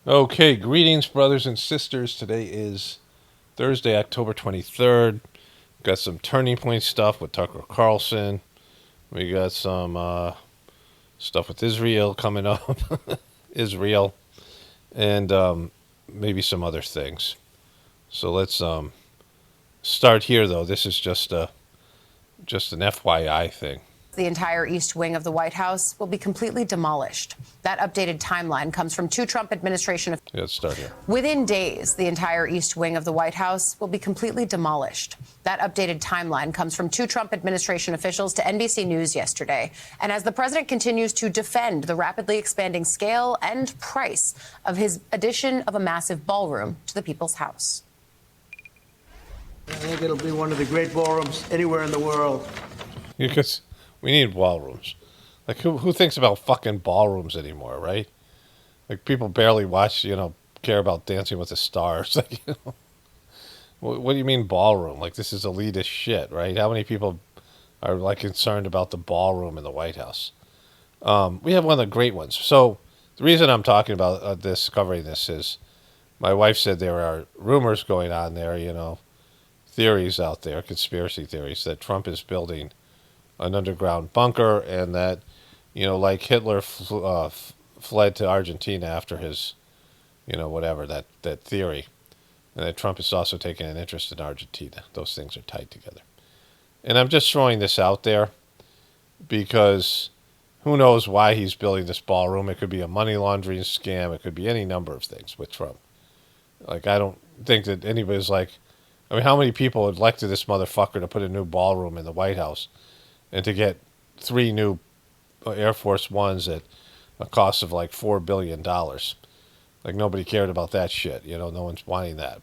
Okay, greetings, brothers and sisters. Today is Thursday, October 23rd. Got some turning point stuff with Tucker Carlson. We got some stuff with Israel coming up. Israel. And maybe some other things. So let's start here, though. This is just an FYI thing. The entire east wing of the White House will be completely demolished. That updated timeline comes from two Trump administration. Let's start here. Within days, the entire east wing of the White House will be completely demolished. That updated timeline comes from two Trump administration officials to NBC News yesterday. And as the president continues to defend the rapidly expanding scale and price of his addition of a massive ballroom to the People's House. I think it'll be one of the great ballrooms anywhere in the world. Because we need ballrooms. Like, who thinks about fucking ballrooms anymore, right? Like, people barely watch, care about Dancing with the Stars. Like, what do you mean ballroom? Like, this is elitist shit, right? How many people are, like, concerned about the ballroom in the White House? We have one of the great ones. So, the reason I'm talking about covering this is my wife said there are rumors going on there, theories out there, conspiracy theories, that Trump is building an underground bunker, and that, like Hitler fled to Argentina after his, whatever, that theory, and that Trump is also taking an interest in Argentina. Those things are tied together. And I'm just throwing this out there because who knows why he's building this ballroom. It could be a money laundering scam. It could be any number of things with Trump. Like, I don't think that anybody's like, how many people elected this motherfucker to put a new ballroom in the White House and to get 3 new Air Force Ones at a cost of like $4 billion. Like, nobody cared about that shit. No one's wanting that.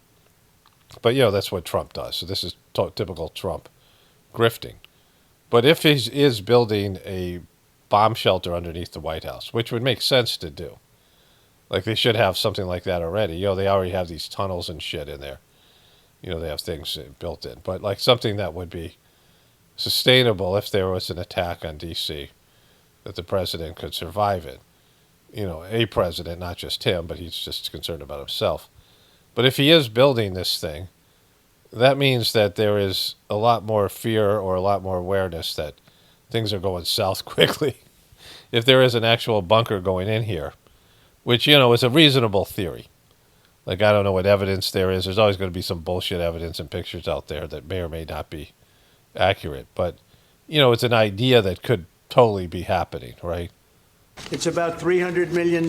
But, that's what Trump does. So this is typical Trump grifting. But if he is building a bomb shelter underneath the White House, which would make sense to do, like they should have something like that already. They already have these tunnels and shit in there. They have things built in. But like something that would be sustainable if there was an attack on D.C., that the president could survive it. A president, not just him, but he's just concerned about himself. But if he is building this thing, that means that there is a lot more fear or a lot more awareness that things are going south quickly. If there is an actual bunker going in here, which, is a reasonable theory. Like, I don't know what evidence there is. There's always going to be some bullshit evidence and pictures out there that may or may not be accurate, but it's an idea that could totally be happening, right? It's about $300 million.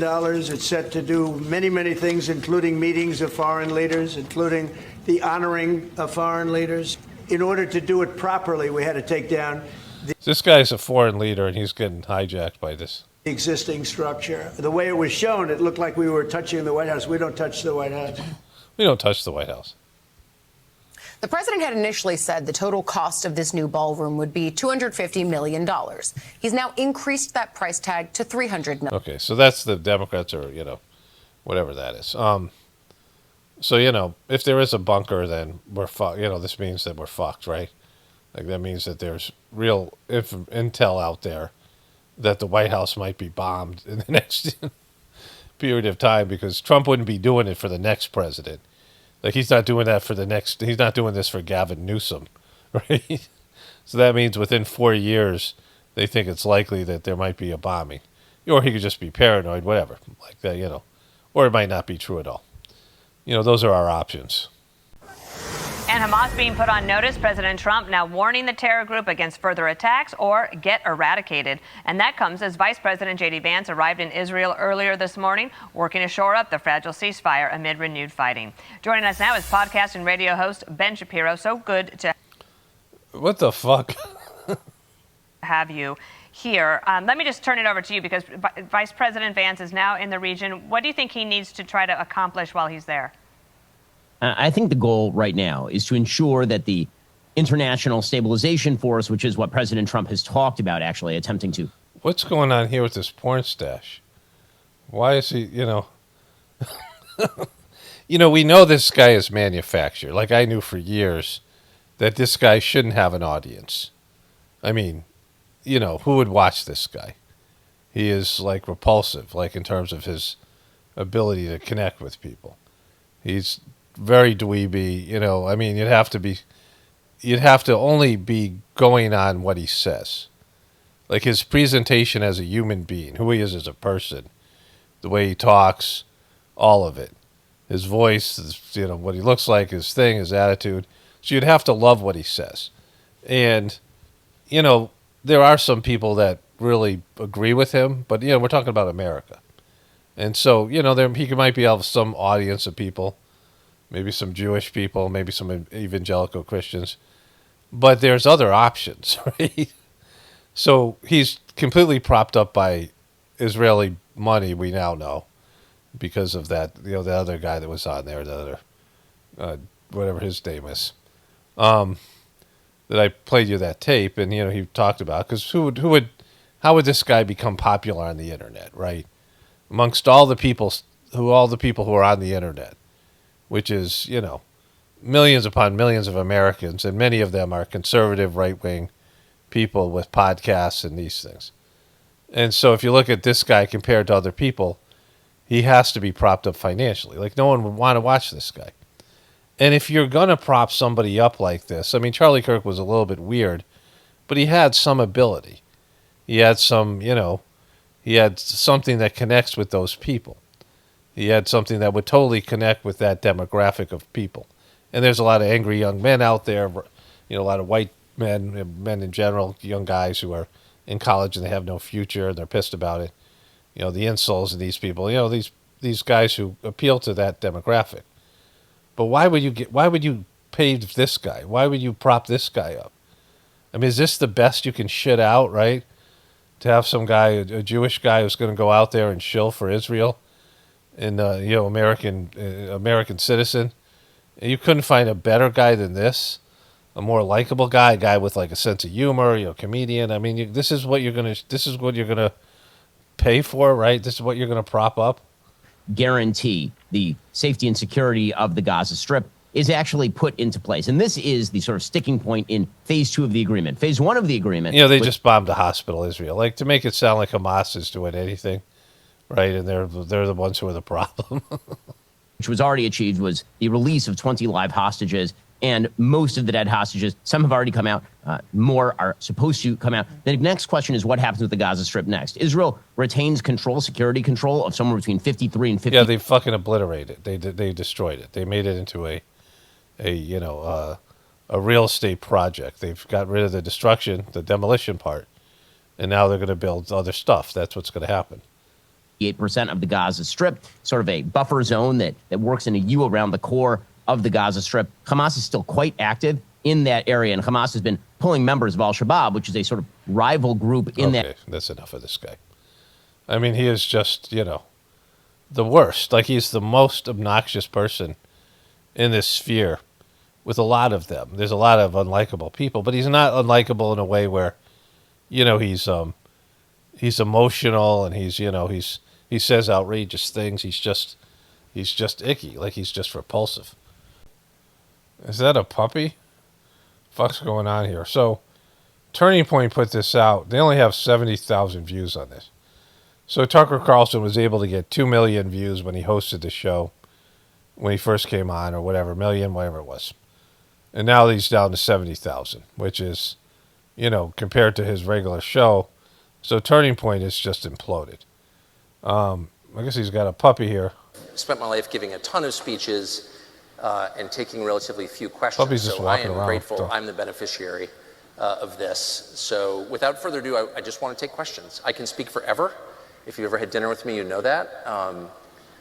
It's set to do many, many things, including meetings of foreign leaders, including the honoring of foreign leaders. In order to do it properly, we had to take down this guy's a foreign leader, and he's getting hijacked by this existing structure. The way it was shown, it looked like we were touching the White House. We don't touch the White House. We don't touch the White House. The president had initially said the total cost of this new ballroom would be $250 million. He's now increased that price tag to $300 million. Okay, so that's the Democrats, or, whatever that is. So, if there is a bunker, then we're fucked. This means that we're fucked, right? Like, that means that there's real intel out there that the White House might be bombed in the next period of time, because Trump wouldn't be doing it for the next president. Like, he's not doing that he's not doing this for Gavin Newsom, right? So that means within 4 years, they think it's likely that there might be a bombing. Or he could just be paranoid, whatever, like that, Or it might not be true at all. Those are our options. And Hamas being put on notice, President Trump now warning the terror group against further attacks or get eradicated. And that comes as Vice President J.D. Vance arrived in Israel earlier this morning, working to shore up the fragile ceasefire amid renewed fighting. Joining us now is podcast and radio host Ben Shapiro. So good to What the fuck? have you here. Let me just turn it over to you, because Vice President Vance is now in the region. What do you think he needs to try to accomplish while he's there? I think the goal right now is to ensure that the international stabilization force, which is what President Trump has talked about actually attempting to. What's going on here with this porn stash? Why is he, we know this guy is manufactured. Like, I knew for years that this guy shouldn't have an audience. I mean, who would watch this guy? He is, like, repulsive, like, in terms of his ability to connect with people. He's very dweeby, you know. I mean, you'd have to only be going on what he says. Like his presentation as a human being, who he is as a person, the way he talks, all of it. His voice, you know, what he looks like, his thing, his attitude. So you'd have to love what he says. And, you know, there are some people that really agree with him, but, you know, we're talking about America. And so, you know, he might be of some audience of people, maybe some Jewish people, maybe some evangelical Christians. But there's other options, right? So he's completely propped up by Israeli money, we now know, because of that, you know, the other guy that was on there, the other, whatever his name is, that I played you that tape, and, you know, he talked about, because how would this guy become popular on the internet, right? Amongst all the people who are on the internet, which is, you know, millions upon millions of Americans, and many of them are conservative, right-wing people with podcasts and these things. And so if you look at this guy compared to other people, he has to be propped up financially. Like, no one would want to watch this guy. And if you're going to prop somebody up like this, I mean, Charlie Kirk was a little bit weird, but he had some ability. He had some, you know, he had something that connects with those people. He had something that would totally connect with that demographic of people. And there's a lot of angry young men out there, you know, a lot of white men in general, young guys who are in college and they have no future and they're pissed about it. You know, the insults of these people, you know, these guys who appeal to that demographic. But why would you pay this guy? Why would you prop this guy up? I mean, is this the best you can shit out, right? To have some guy, a Jewish guy who's going to go out there and shill for Israel and, you know, American citizen. You couldn't find a better guy than this, a more likable guy, a guy with like a sense of humor, you know, comedian. I mean, this is what you're gonna pay for, right? This is what you're gonna prop up. Guarantee the safety and security of the Gaza Strip is actually put into place. And this is the sort of sticking point in phase 2 of the agreement. Phase 1 of the agreement. You know, they just bombed a hospital, Israel. Like, to make it sound like Hamas is doing anything, right? And they're the ones who are the problem. Which was already achieved, was the release of 20 live hostages. And most of the dead hostages, some have already come out. More are supposed to come out. The next question is what happens with the Gaza Strip next? Israel retains security control of somewhere between 53 and 50. Yeah, they fucking obliterated it. They destroyed it. They made it into a real estate project. They've got rid of the demolition part, and now they're going to build other stuff. That's what's going to happen. 8% of the Gaza Strip, sort of a buffer zone that works in a U around the core of the Gaza Strip. Hamas is still quite active in that area, and Hamas has been pulling members of al-Shabaab, which is a sort of rival group in that. Okay, that's enough of this guy. I mean, he is just, you know, the worst. Like, he's the most obnoxious person in this sphere with a lot of them. There's a lot of unlikable people, but he's not unlikable in a way where, you know, he's emotional and he says outrageous things. He's just icky. Like, he's just repulsive. Is that a puppy? Fuck's going on here? So, Turning Point put this out. They only have 70,000 views on this. So Tucker Carlson was able to get 2 million views when he hosted the show, when he first came on, or whatever, million, whatever it was. And now he's down to 70,000, which is, you know, compared to his regular show. So Turning Point is just imploded. I guess he's got a puppy here. Spent my life giving a ton of speeches and taking relatively few questions. Puppy's just walking around. I am grateful I'm the beneficiary of this. So without further ado, I just want to take questions. I can speak forever. If you ever had dinner with me, you know that.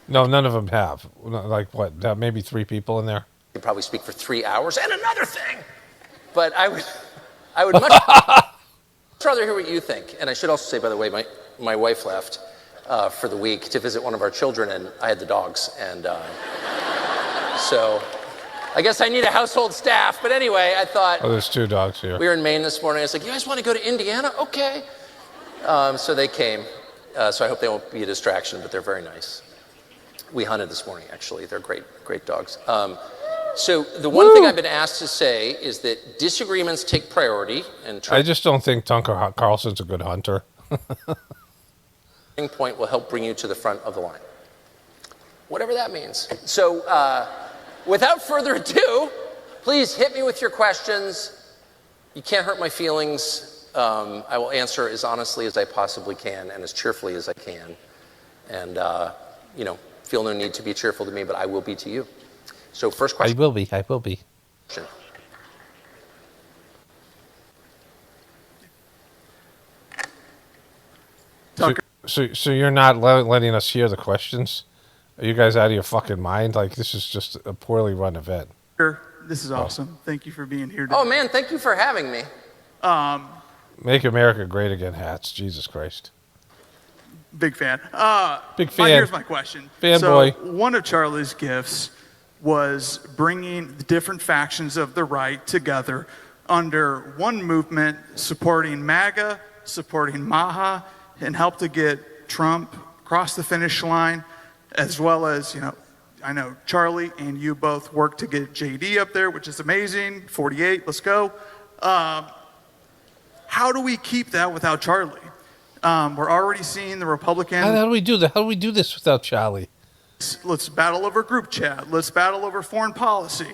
No, none of them have. Like what? Maybe 3 people in there? You could probably speak for 3 hours. And another thing! But I would much rather hear what you think. And I should also say, by the way, my wife left for the week to visit one of our children, and I had the dogs. And so I guess I need a household staff. But anyway, I thought... Oh, there's 2 dogs here. We were in Maine this morning. I was like, you guys want to go to Indiana? Okay. So they came. So I hope they won't be a distraction, but they're very nice. We hunted this morning, actually. They're great dogs. So the one thing I've been asked to say is that disagreements take priority. And I just don't think Tucker Carlson's a good hunter. Point will help bring you to the front of the line. whatever that means. So without further ado, please hit me with your questions. You can't hurt my feelings. I will answer as honestly as I possibly can and as cheerfully as I can. And, feel no need to be cheerful to me, but I will be to you. So first question. I will be. So you're not letting us hear the questions? Are you guys out of your fucking mind? Like, this is just a poorly run event. This is awesome. Thank you for being here today. Oh, man, thank you for having me. Make America great again hats. Jesus Christ. Big fan. Big fan. Here's my question. Fanboy. One of Charlie's gifts was bringing the different factions of the right together under one movement, supporting MAGA, supporting MAHA, and help to get Trump across the finish line, as well as, I know Charlie and you both worked to get JD up there, which is amazing. 48, let's go. How do we keep that without Charlie? We're already seeing the Republicans. How do we do that? How do we do this without Charlie? Let's battle over group chat. Let's battle over foreign policy.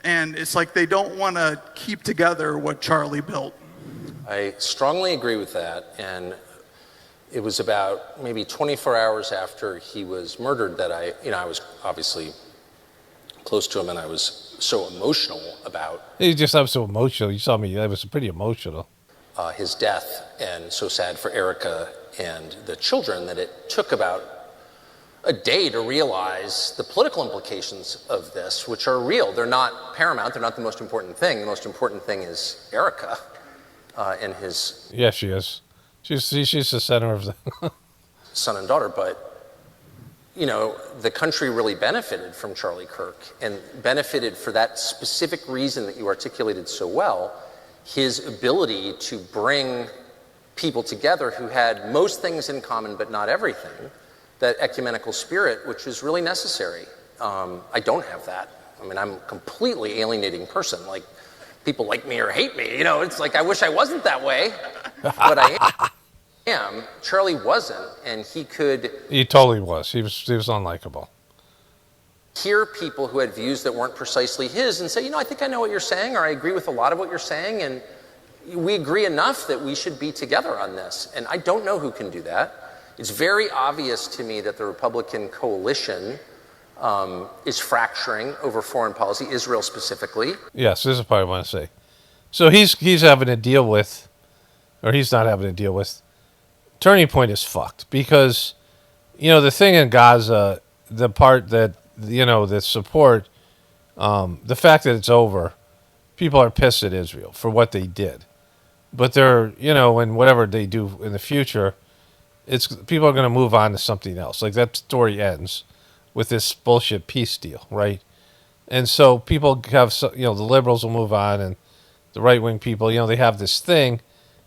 And it's like they don't want to keep together what Charlie built. I strongly agree with that. And it was about maybe 24 hours after he was murdered that I was obviously close to him, and I was so emotional about. I was so emotional. You saw me. I was pretty emotional. His death, and so sad for Erica and the children that it took about a day to realize the political implications of this, which are real. They're not paramount. They're not the most important thing. The most important thing is Erica and his. Yeah, she is. She's the center of the son and daughter, but the country really benefited from Charlie Kirk and benefited for that specific reason that you articulated so well, his ability to bring people together who had most things in common but not everything, that ecumenical spirit, which is really necessary. I don't have that. I mean, I'm a completely alienating person. Like, people like me or hate me. It's like, I wish I wasn't that way, but I am. Charlie wasn't, and he could. He totally was. He was unlikable. Hear people who had views that weren't precisely his and say, I think I know what you're saying, or I agree with a lot of what you're saying, and we agree enough that we should be together on this. And I don't know who can do that. It's very obvious to me that the Republican coalition is fracturing over foreign policy, Israel specifically. Yes, this is part I want to say. So he's having to deal with, or he's not having to deal with. Turning Point is fucked because, the thing in Gaza, the part that, the support, the fact that it's over, people are pissed at Israel for what they did. But they're, and whatever they do in the future, people are going to move on to something else. Like, that story ends with this bullshit peace deal, right? And so people have, the liberals will move on, and the right-wing people, they have this thing,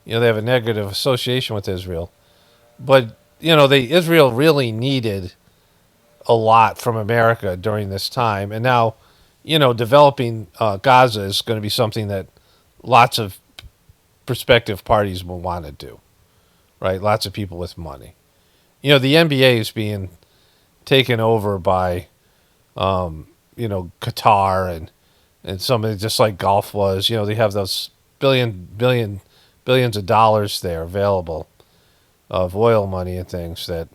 they have a negative association with Israel. But, Israel really needed a lot from America during this time. And now, developing Gaza is going to be something that lots of prospective parties will want to do, right? Lots of people with money. The NBA is being taken over by, Qatar and somebody just like golf was. They have those billions of dollars there available of oil money and things that,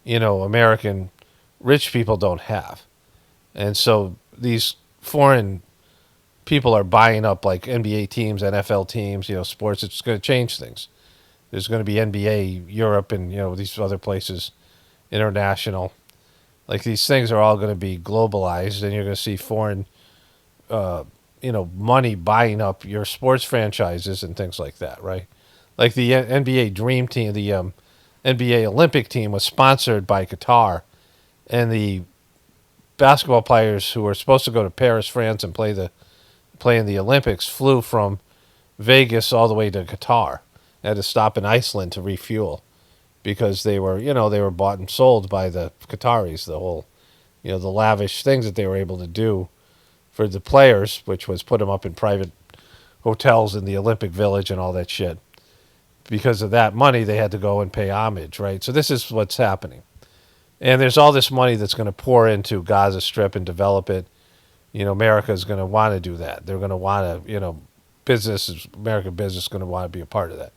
American rich people don't have. And so these foreign people are buying up like NBA teams, NFL teams, sports. It's going to change things. There's going to be NBA Europe and, these other places, international. Like, these things are all going to be globalized, and you're going to see foreign, money buying up your sports franchises and things like that, right? Like the NBA Dream Team, the NBA Olympic team was sponsored by Qatar, and the basketball players who were supposed to go to Paris, France, and play in the Olympics flew from Vegas all the way to Qatar. They had to stop in Iceland to refuel because they were bought and sold by the Qataris. The whole, the lavish things that they were able to do for the players, which was put them up in private hotels in the Olympic Village and all that shit. Because of that money, they had to go and pay homage, right? So this is what's happening. And there's all this money that's going to pour into Gaza Strip and develop it. America is going to want to do that. They're going to want to, American business is going to want to be a part of that.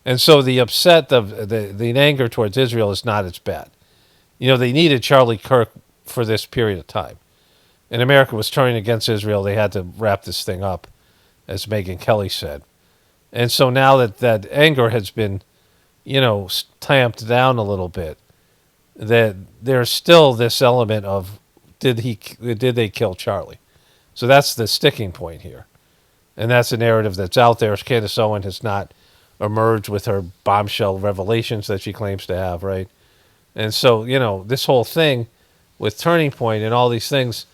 And so the upset of the anger towards Israel is not as bad. They needed Charlie Kirk for this period of time. And America was turning against Israel. They had to wrap this thing up, as Megyn Kelly said. And so now that anger has been, tamped down a little bit, that there's still this element of did they kill Charlie? So that's the sticking point here. And that's a narrative that's out there. Candace Owen has not emerged with her bombshell revelations that she claims to have, right? And so, this whole thing with Turning Point and all these things,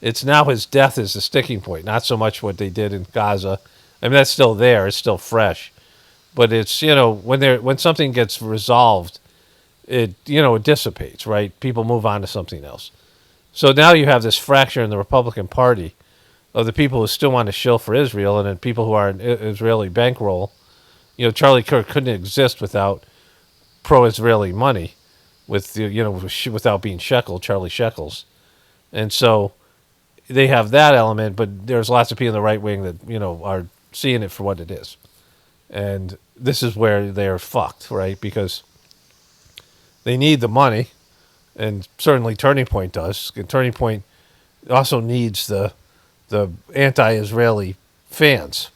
it's now his death is the sticking point, not so much what they did in Gaza. I mean, that's still there. It's still fresh. But it's, when something gets resolved, it dissipates, right? People move on to something else. So now you have this fracture in the Republican Party of the people who still want to shill for Israel and then people who are in Israeli bankroll. Charlie Kirk couldn't exist without pro-Israeli money, without being Charlie Shekels. And so they have that element, but there's lots of people in the right wing that, are seeing it for what it is. And this is where they're fucked, right? Because they need the money, and certainly Turning Point does. And Turning Point also needs the anti-Israeli fans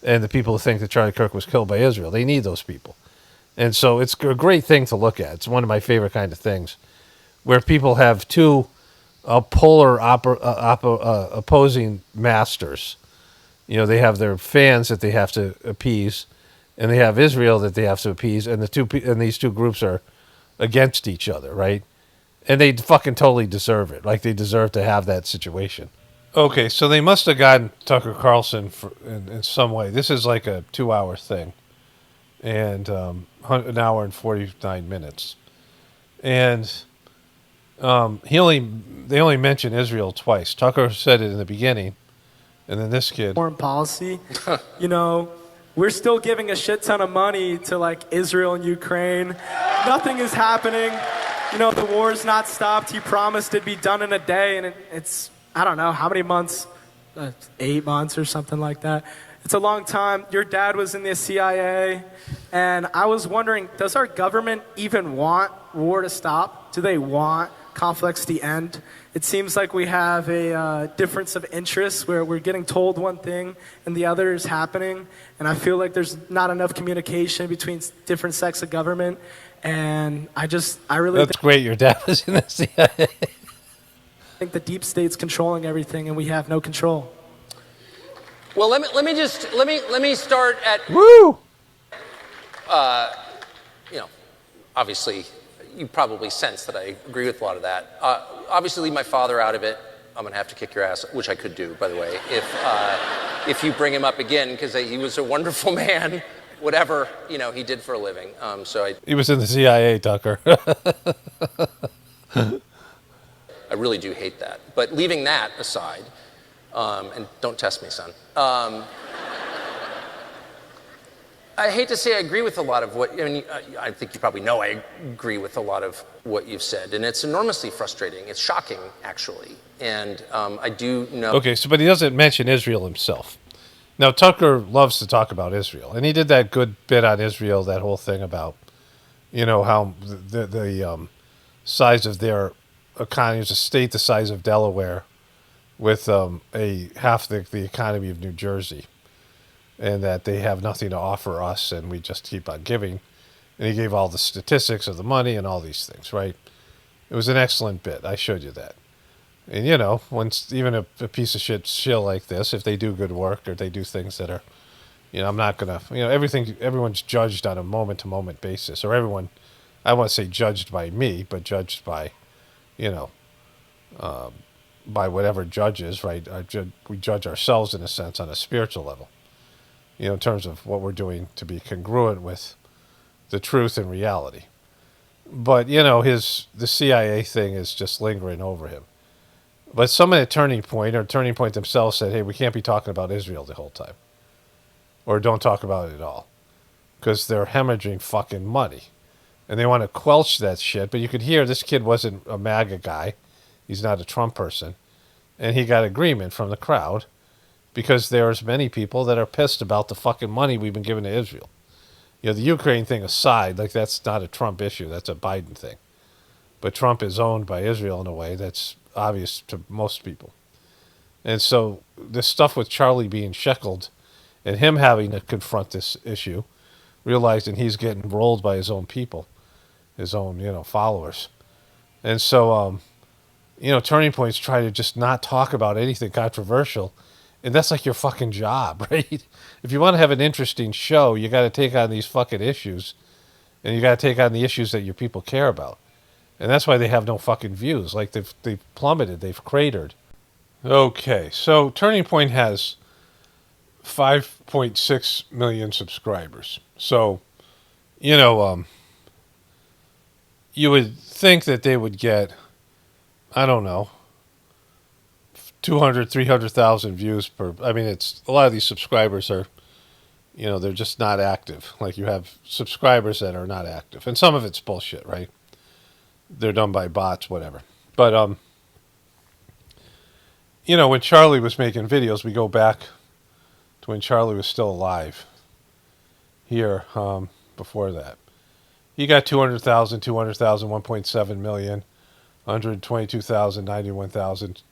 and the people who think that Charlie Kirk was killed by Israel. They need those people. And so it's a great thing to look at. It's one of my favorite kind of things, where people have two polar opposing masters. They have their fans that they have to appease, and they have Israel that they have to appease, and these two groups are against each other, right? And they fucking totally deserve it. Like, they deserve to have that situation. Okay, so they must have gotten Tucker Carlson in some way. This is like a 2-hour thing, and an hour and 49 minutes. And they only mention Israel twice. Tucker said it in the beginning, and then this kid. Foreign policy, we're still giving a shit ton of money to like Israel and Ukraine. Nothing is happening. The war's not stopped. He promised it'd be done in a day, and it's, I don't know how many months, 8 months or something like that. It's a long time. Your dad was in the CIA, and I was wondering, does our government even want war to stop? Do they want conflicts to end? It seems like we have a difference of interests where we're getting told one thing and the other is happening, and I feel like there's not enough communication between different sects of government, and I really That's great. Your dad was in the CIA. I think the deep state's controlling everything, and we have no control. Well, let me start at Woo. Obviously, you probably sense that I agree with a lot of that. Obviously, leave my father out of it. I'm gonna have to kick your ass, which I could do, by the way, if you bring him up again, because he was a wonderful man. Whatever he did for a living. He was in the CIA, Tucker. I really do hate that. But leaving that aside, and don't test me, son. I hate to say I agree with a lot of what, I think you probably know I agree with a lot of what you've said, and it's enormously frustrating. It's shocking, actually, and I do know. Okay, but he doesn't mention Israel himself. Now, Tucker loves to talk about Israel, and he did that good bit on Israel, that whole thing about, how the size of their economy is a state the size of Delaware with half the economy of New Jersey, and that they have nothing to offer us, and we just keep on giving. And he gave all the statistics of the money and all these things, right? It was an excellent bit. I showed you that. And, once even a piece of shit shill like this, if they do good work or they do things that are, I'm not going to, everyone's judged on a moment-to-moment basis. Or everyone, I won't say judged by me, but judged by, by whatever judges, right? We judge ourselves, in a sense, on a spiritual level, in terms of what we're doing to be congruent with the truth and reality. But, the CIA thing is just lingering over him. But someone at Turning Point, or Turning Point themselves, said, hey, we can't be talking about Israel the whole time. Or don't talk about it at all. Because they're hemorrhaging fucking money. and they want to quelch that shit. But you could hear this kid wasn't a MAGA guy. He's not a Trump person. And he got agreement from the crowd because there's many people that are pissed about the fucking money we've been giving to Israel. You know, the Ukraine thing aside, like that's not a Trump issue. That's a Biden thing. But Trump is owned by Israel in a way that's obvious to most people. And so this stuff with Charlie being shackled and him having to confront this issue, realizing he's getting rolled by his own people, his own, followers. And so, Turning Point's try to just not talk about anything controversial. And that's like your fucking job, right? If you want to have an interesting show, you got to take on these fucking issues. And you got to take on the issues that your people care about. And that's why they have no fucking views. Like, they've plummeted. They've cratered. Okay, so Turning Point has 5.6 million subscribers. So, you would think that they would get, I don't know, 200, 300,000 views per. I mean, it's a lot of these subscribers are, they're just not active. Like, you have subscribers that are not active. And some of it's bullshit, right? They're done by bots, whatever. But, when Charlie was making videos, we go back to when Charlie was still alive. Here, before that. He got 200,000, 200,000, 1.7 million, 122,000, 91,000.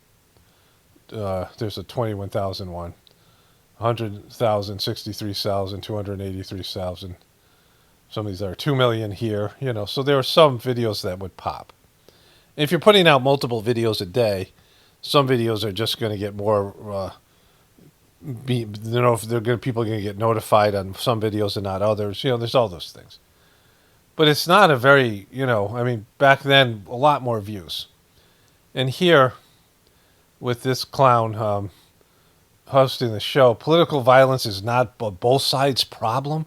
There's a 21,000 one. 100,000, 63,000, 283,000. Some of these are 2 million here, So there are some videos that would pop. If you're putting out multiple videos a day, some videos are just going to get more. If people are going to get notified on some videos and not others. There's all those things. But it's not a very, back then, a lot more views. And here, with this clown hosting the show, political violence is not both sides' problem.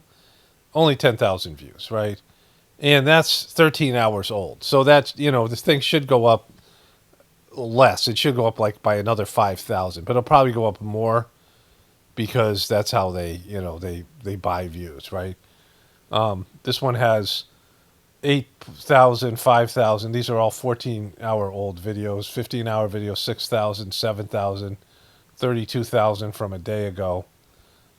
Only 10,000 views, right? And that's 13 hours old. So that's, this thing should go up less. It should go up like by another 5,000, but it'll probably go up more because that's how they buy views, right? This one has 8,000, 5,000. These are all 14-hour-old videos. 15-hour videos, 6,000, 7,000, 32,000 from a day ago.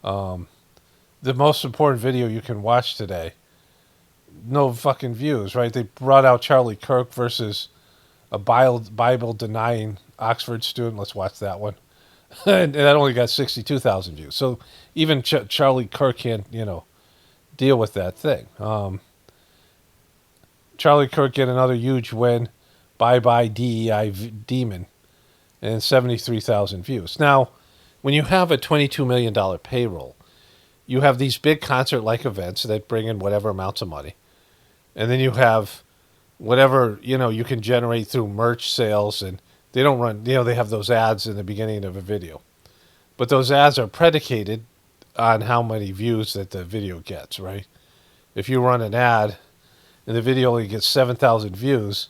The most important video you can watch today, no fucking views, right? They brought out Charlie Kirk versus a Bible-denying Oxford student. Let's watch that one. And that only got 62,000 views. So even Charlie Kirk can't, deal with that thing. Charlie Kirk get another huge win. Bye-bye DEI demon. And 73,000 views. Now, when you have a $22 million payroll, you have these big concert-like events that bring in whatever amounts of money. And then you have whatever, you can generate through merch sales. And they don't run, they have those ads in the beginning of a video. But those ads are predicated on how many views that the video gets, right? If you run an ad and the video only gets 7,000 views,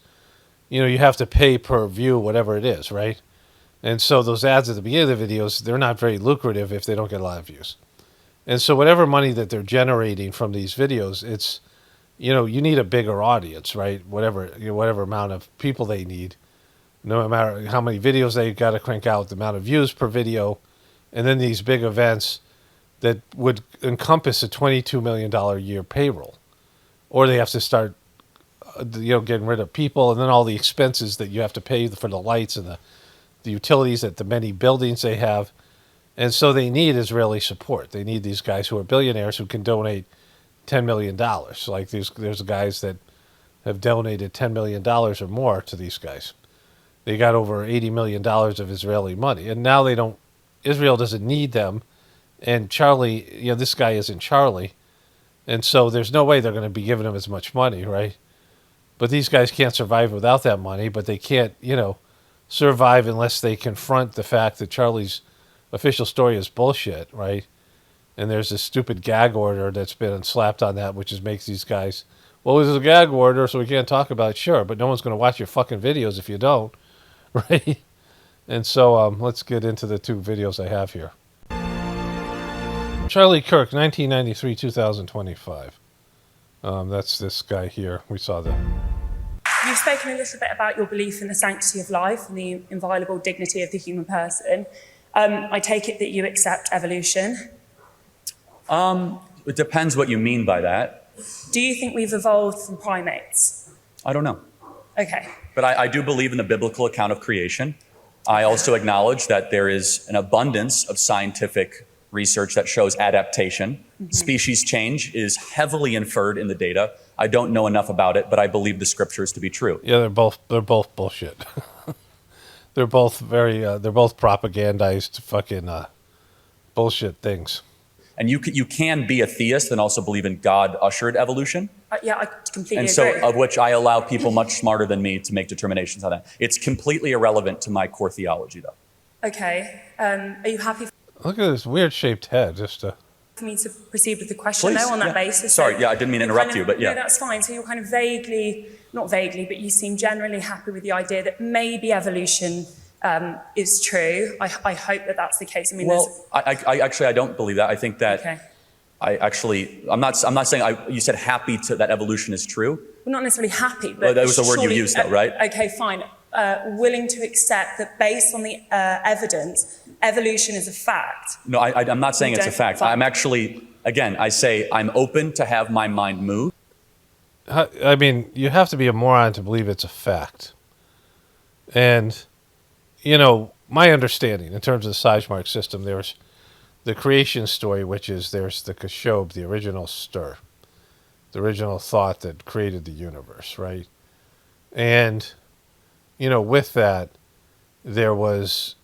you have to pay per view, whatever it is, right? And so those ads at the beginning of the videos, they're not very lucrative if they don't get a lot of views. And so whatever money that they're generating from these videos, it's, you need a bigger audience, right? Whatever amount of people they need, no matter how many videos they got to crank out, the amount of views per video, and then these big events that would encompass a $22 million a year payroll. Or they have to start, getting rid of people, and then all the expenses that you have to pay for the lights and the utilities at the many buildings they have. And so they need Israeli support. They need these guys who are billionaires who can donate $10 million. Like there's guys that have donated $10 million or more to these guys. They got over $80 million of Israeli money. And now Israel doesn't need them. And Charlie, this guy isn't Charlie. And so there's no way they're going to be giving him as much money, right? But these guys can't survive without that money, but they can't, survive unless they confront the fact that Charlie's official story is bullshit, right? And there's this stupid gag order that's been slapped on that, which makes these guys, well, there's a gag order, so we can't talk about it, sure, but no one's going to watch your fucking videos if you don't, right? And so let's get into the two videos I have here. Charlie Kirk, 1993, 2025. That's this guy here. We saw that. You've spoken a little bit about your belief in the sanctity of life and the inviolable dignity of the human person. I take it that you accept evolution. It depends what you mean by that. Do you think we've evolved from primates? I don't know. Okay. But I do believe in the biblical account of creation. I also acknowledge that there is an abundance of scientific research that shows adaptation. Species change is heavily inferred in the data. I don't know enough about it, but I believe the scriptures to be true. Yeah, they're both bullshit. They're both propagandized fucking bullshit things. And you can be a theist and also believe in God-ushered evolution. Yeah, I completely and so, agree. of which I allow people much smarter than me to make determinations on that. It's completely irrelevant to my core theology, though. Okay. Are you happy Look at this weird shaped head. for me to proceed with the question, Please, though, on that yeah. basis? Sorry, So yeah, I didn't mean to you're interrupt kind you, of- but yeah. No, that's fine. So you're kind of not vaguely, but you seem generally happy with the idea that maybe evolution is true. I hope that that's the case. I mean, Well, I actually I don't believe that. I think that okay. I'm not saying you said happy to that evolution is true. Well, not necessarily happy, but Well, that was the word you surely- used, though, right? Okay, fine. Willing to accept that based on the evidence, evolution is a fact. No, I'm not saying You it's a don't- fact. fine. I'm actually, again, I say I'm open to have my mind move. I mean, you have to be a moron to believe it's a fact. And, my understanding in terms of the Sizemore system, there's the creation story, which is there's the Kashob, the original stir, the original thought that created the universe, right? And, with that, there was,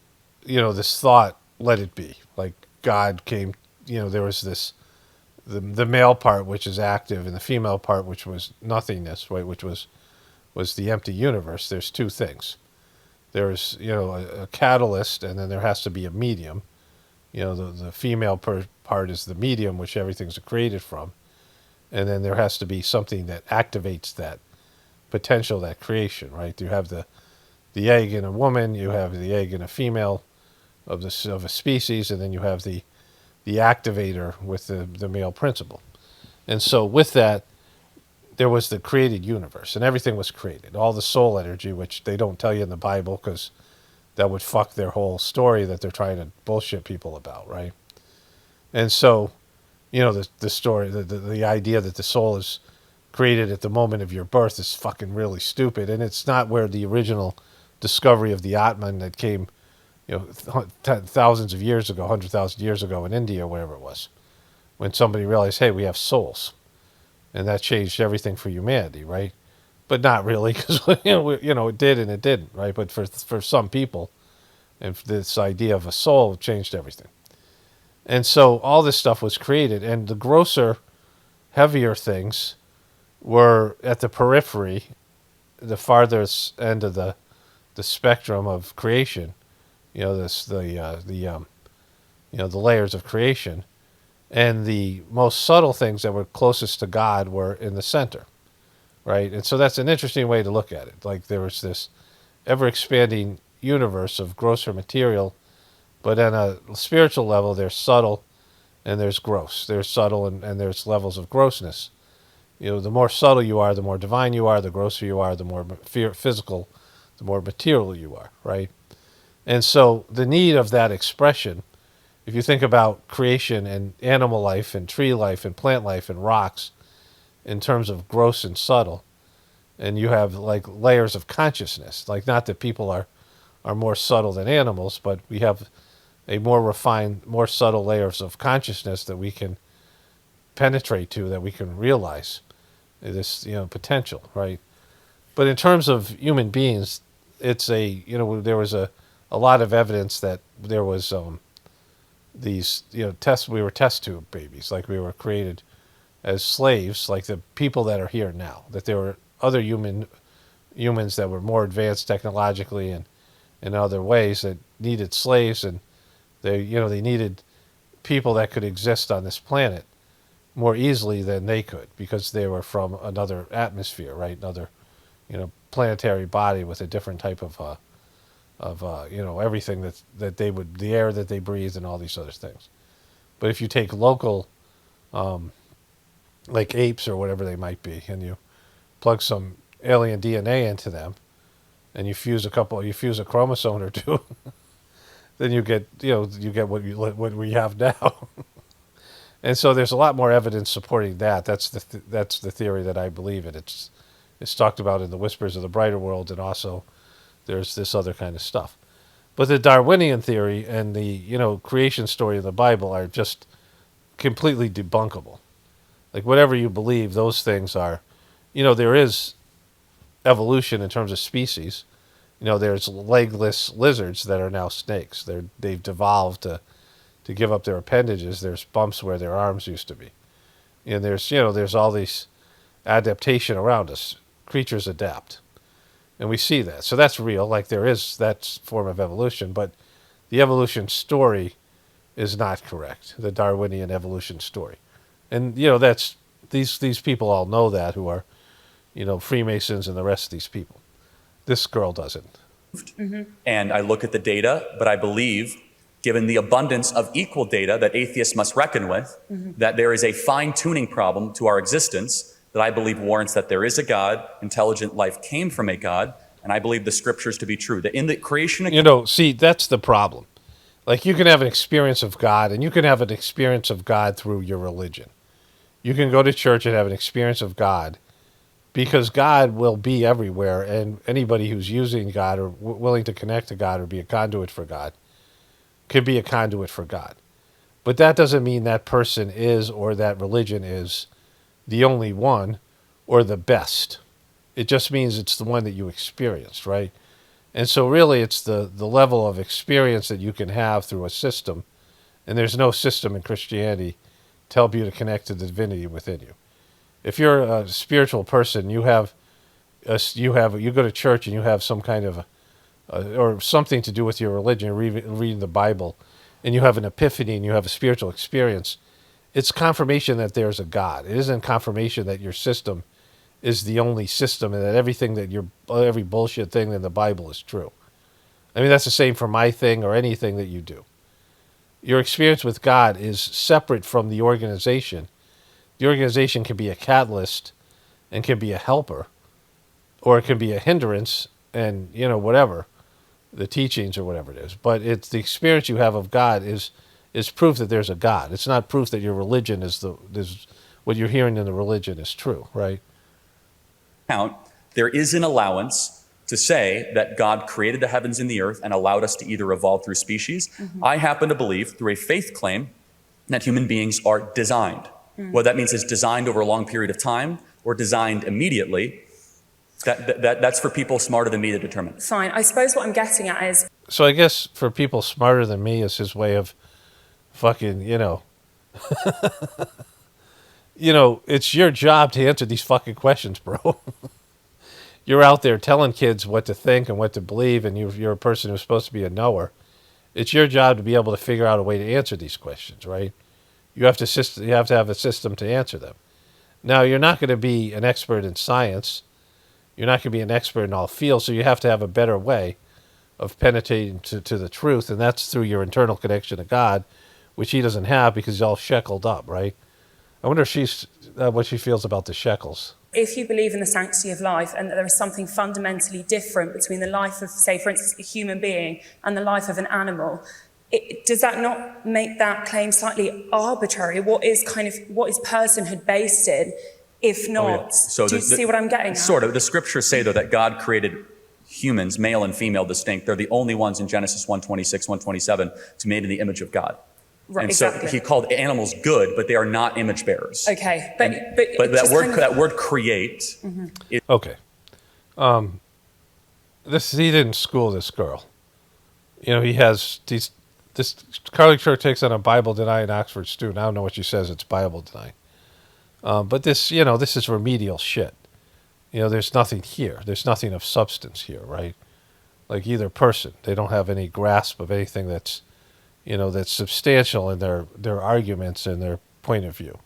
this thought, let it be. Like God came, there was this, the male part, which is active, and the female part, which was nothingness, right? Which was the empty universe. There's two things. There's, a catalyst, and then there has to be a medium. The female part is the medium, which everything's created from. And then there has to be something that activates that potential, that creation, right? You have the egg in a woman, you have the egg in a female of a species, and then you have the activator with the male principle. And so with that, there was the created universe, and everything was created. All the soul energy, which they don't tell you in the Bible because that would fuck their whole story that they're trying to bullshit people about, right? And so, the story, the idea that the soul is created at the moment of your birth is fucking really stupid, and it's not where the original discovery of the Atman that came, thousands of years ago, 100,000 years ago in India, wherever it was, when somebody realized, hey, we have souls, and that changed everything for humanity, right? But not really, because it did and it didn't, right? But for some people, and this idea of a soul changed everything. And so all this stuff was created, and the grosser, heavier things were at the periphery, the farthest end of the spectrum of creation. The layers of creation, and the most subtle things that were closest to God were in the center, right? And so that's an interesting way to look at it. Like there was this ever-expanding universe of grosser material, but on a spiritual level, there's subtle and there's gross. There's subtle and there's levels of grossness. The more subtle you are, the more divine you are. The grosser you are, the more physical, the more material you are, right? And so the need of that expression, if you think about creation and animal life and tree life and plant life and rocks in terms of gross and subtle, and you have like layers of consciousness, like not that people are more subtle than animals, but we have a more refined, more subtle layers of consciousness that we can penetrate to, that we can realize this, potential, right? But in terms of human beings, it's there was a lot of evidence that there was these, we were test tube babies, like we were created as slaves, like the people that are here now, that there were other humans that were more advanced technologically and in other ways that needed slaves, and they needed people that could exist on this planet more easily than they could because they were from another atmosphere, right? Another, planetary body with a different type of everything that they would, the air that they breathe and all these other things. But if you take local like apes or whatever they might be, and you plug some alien DNA into them, and you fuse a chromosome or two, then you get what we have now. And so there's a lot more evidence supporting that. That's the theory that I believe in. It's talked about in the Whispers of the Brighter World, and also there's this other kind of stuff. But the Darwinian theory and the creation story of the Bible are just completely debunkable. Like whatever you believe, those things are, there is evolution in terms of species. There's legless lizards that are now snakes. They've devolved to give up their appendages. There's bumps where their arms used to be. And there's all these adaptation around us. Creatures adapt. And we see that. So that's real. Like there is that form of evolution, but the evolution story is not correct. The Darwinian evolution story. And, that's these people all know that, who are, Freemasons and the rest of these people. This girl doesn't. And I look at the data, but I believe, given the abundance of equal data that atheists must reckon with, that there is a fine-tuning problem to our existence that I believe warrants that there is a God, intelligent life came from a God, and I believe the scriptures to be true. That in the creation... see, that's the problem. Like, you can have an experience of God, and you can have an experience of God through your religion. You can go to church and have an experience of God, because God will be everywhere, and anybody who's using God or willing to connect to God or be a conduit for God could be a conduit for God. But that doesn't mean that person is, or that religion is, the only one or the best. It just means it's the one that you experienced, right? And so really it's the level of experience that you can have through a system, and there's no system in Christianity to help you to connect to the divinity within you. If you're a spiritual person, you go to church and you have some kind of or something to do with your religion, reading the Bible, and you have an epiphany and you have a spiritual experience, it's confirmation that there's a God. It isn't confirmation that your system is the only system and that every bullshit thing in the Bible is true. I mean, that's the same for my thing or anything that you do. Your experience with God is separate from the organization. The organization can be a catalyst and can be a helper, or it can be a hindrance and, whatever, the teachings or whatever it is. But it's the experience you have of God is proof that there's a God. It's not proof that your religion is what you're hearing in the religion is true, right? There is an allowance to say that God created the heavens and the earth and allowed us to either evolve through species. I happen to believe, through a faith claim, that human beings are designed. What that means is designed over a long period of time or designed immediately. That's for people smarter than me to determine. Fine. I suppose what I'm getting at is... So I guess for people smarter than me is his way of fucking, it's your job to answer these fucking questions, bro. You're out there telling kids what to think and what to believe, and you're a person who's supposed to be a knower. It's your job to be able to figure out a way to answer these questions, right? You have to have a system to answer them. Now, you're not going to be an expert in science. You're not going to be an expert in all fields, so you have to have a better way of penetrating to the truth, and that's through your internal connection to God, which he doesn't have because he's all shackled up, right? I wonder if what she feels about the shekels. If you believe in the sanctity of life and that there is something fundamentally different between the life of, say, for instance, a human being and the life of an animal, does that not make that claim slightly arbitrary? What is personhood based in, if not? Oh, yeah. So do you see what I'm getting at? Sort of. The scriptures say, though, that God created humans, male and female distinct. They're the only ones in Genesis 1:26, 1:27 to made in the image of God. Right, and exactly. So he called animals good, but they are not image bearers. Okay, but that word create. Is okay. He didn't school this girl. He has this. Carly Kirk takes on a Bible denying Oxford student. I don't know what she says. It's Bible denying. But this is remedial shit. There's nothing here. There's nothing of substance here, right? Like either person, they don't have any grasp of anything that's substantial in their arguments and their point of view.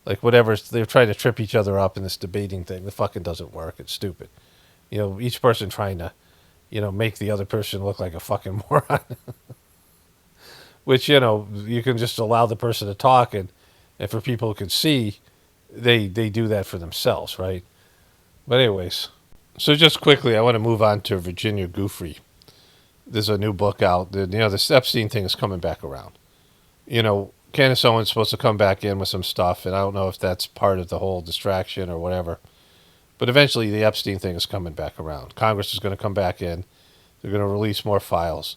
Like whatever, they're trying to trip each other up in this debating thing. The fucking doesn't work. It's stupid. Each person trying to, make the other person look like a fucking moron. Which, you can just allow the person to talk and for people who can see, they do that for themselves, right? But anyways, so just quickly, I want to move on to Virginia Giuffre. There's a new book out. This Epstein thing is coming back around. Candace Owens supposed to come back in with some stuff, and I don't know if that's part of the whole distraction or whatever. But eventually, the Epstein thing is coming back around. Congress is going to come back in. They're going to release more files.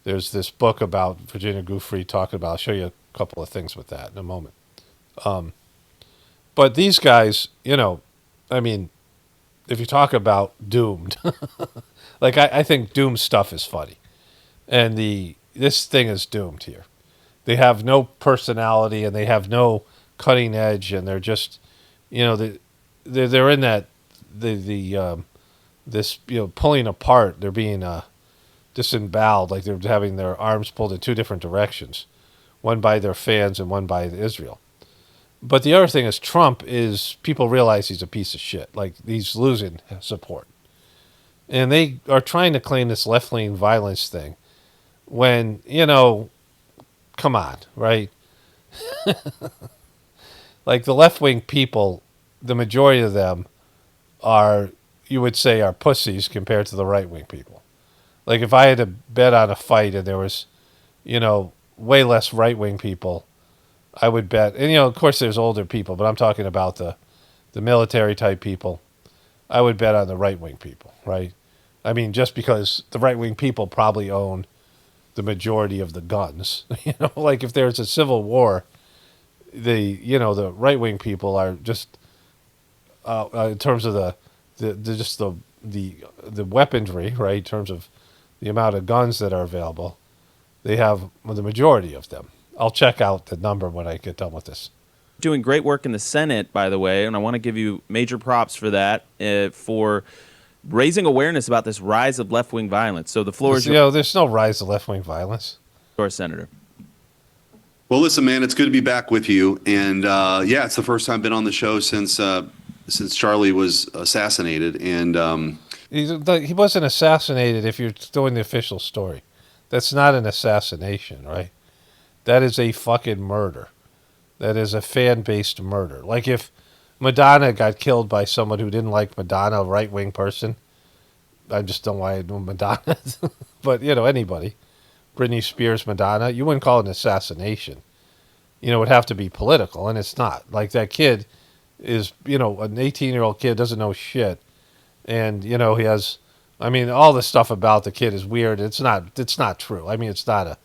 There's this book about Virginia Giuffre talking about. I'll show you a couple of things with that in a moment. But these guys, if you talk about doomed, like I think doomed stuff is funny, and this thing is doomed here. They have no personality and they have no cutting edge, and they're just, they're in that this pulling apart. They're being disemboweled, like they're having their arms pulled in two different directions, one by their fans and one by Israel. But the other thing is Trump is, people realize he's a piece of shit. Like, he's losing support. And they are trying to claim this left-wing violence thing when, come on, right? Like, the left-wing people, the majority of them are, you would say, are pussies compared to the right-wing people. Like, if I had to bet on a fight and there was, way less right-wing people, I would bet, and of course there's older people, but I'm talking about the military type people. I would bet on the right wing people, right? I mean, just because the right wing people probably own the majority of the guns. Like if there's a civil war, the right wing people are just in terms of the weaponry, right? In terms of the amount of guns that are available, they have the majority of them. I'll check out the number when I get done with this. Doing great work in the Senate, by the way, and I want to give you major props for that, for raising awareness about this rise of left-wing violence. So the floor is yours. There's no rise of left-wing violence. Senator. Well, listen, man, it's good to be back with you. And, it's the first time I've been on the show since Charlie was assassinated. And he wasn't assassinated if you're doing the official story. That's not an assassination, right? That is a fucking murder. That is a fan-based murder. Like if Madonna got killed by someone who didn't like Madonna, a right-wing person. I just don't know why I know Madonna. But, anybody. Britney Spears, Madonna. You wouldn't call it an assassination. It would have to be political, and it's not. Like that kid is, an 18-year-old kid, doesn't know shit. And, he has, all the stuff about the kid is weird. It's not true. It's not a,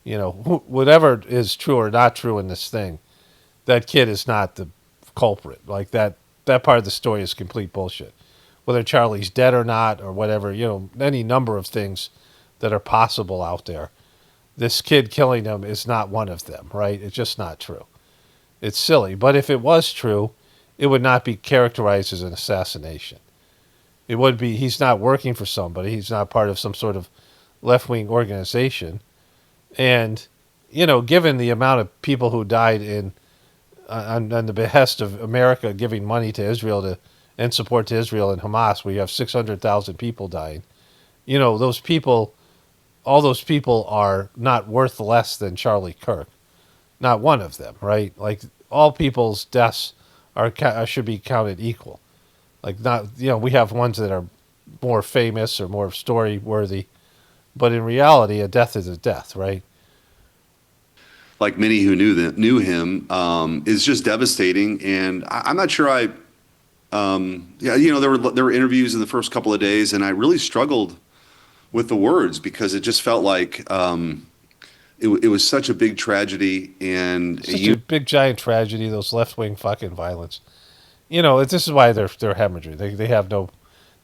whatever is true or not true in this thing, that kid is not the culprit. Like that part of the story is complete bullshit. Whether Charlie's dead or not or whatever, any number of things that are possible out there. This kid killing him is not one of them, right? It's just not true. It's silly. But if it was true, it would not be characterized as an assassination. It would be, he's not working for somebody. He's not part of some sort of left-wing organization. And, given the amount of people who died on the behest of America giving money to Israel and support to Israel and Hamas, we have 600,000 people dying. All those people are not worth less than Charlie Kirk. Not one of them, right? Like all people's deaths should be counted equal. Like not, we have ones that are more famous or more story worthy. But in reality, a death is a death, right? like many who knew him, is just devastating. And I'm not sure there were interviews in the first couple of days, and I really struggled with the words because it just felt like it was such a big tragedy, and such a big giant tragedy. Those left wing fucking violence. This is why they're hemorrhaging.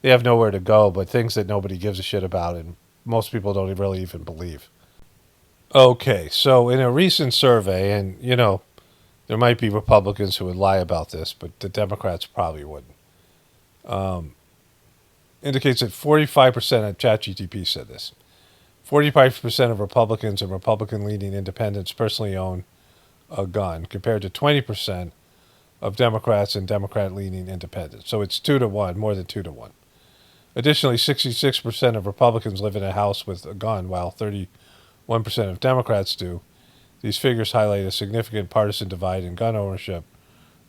They have nowhere to go, but things that nobody gives a shit about, and most people don't really even believe. Okay, so in a recent survey, and there might be Republicans who would lie about this, but the Democrats probably wouldn't. Indicates that 45% of ChatGTP said this. 45% of Republicans and Republican-leaning independents personally own a gun, compared to 20% of Democrats and Democrat-leaning independents. So it's 2-to-1, more than 2-to-1. Additionally, 66% of Republicans live in a house with a gun, while 31% of Democrats do. These figures highlight a significant partisan divide in gun ownership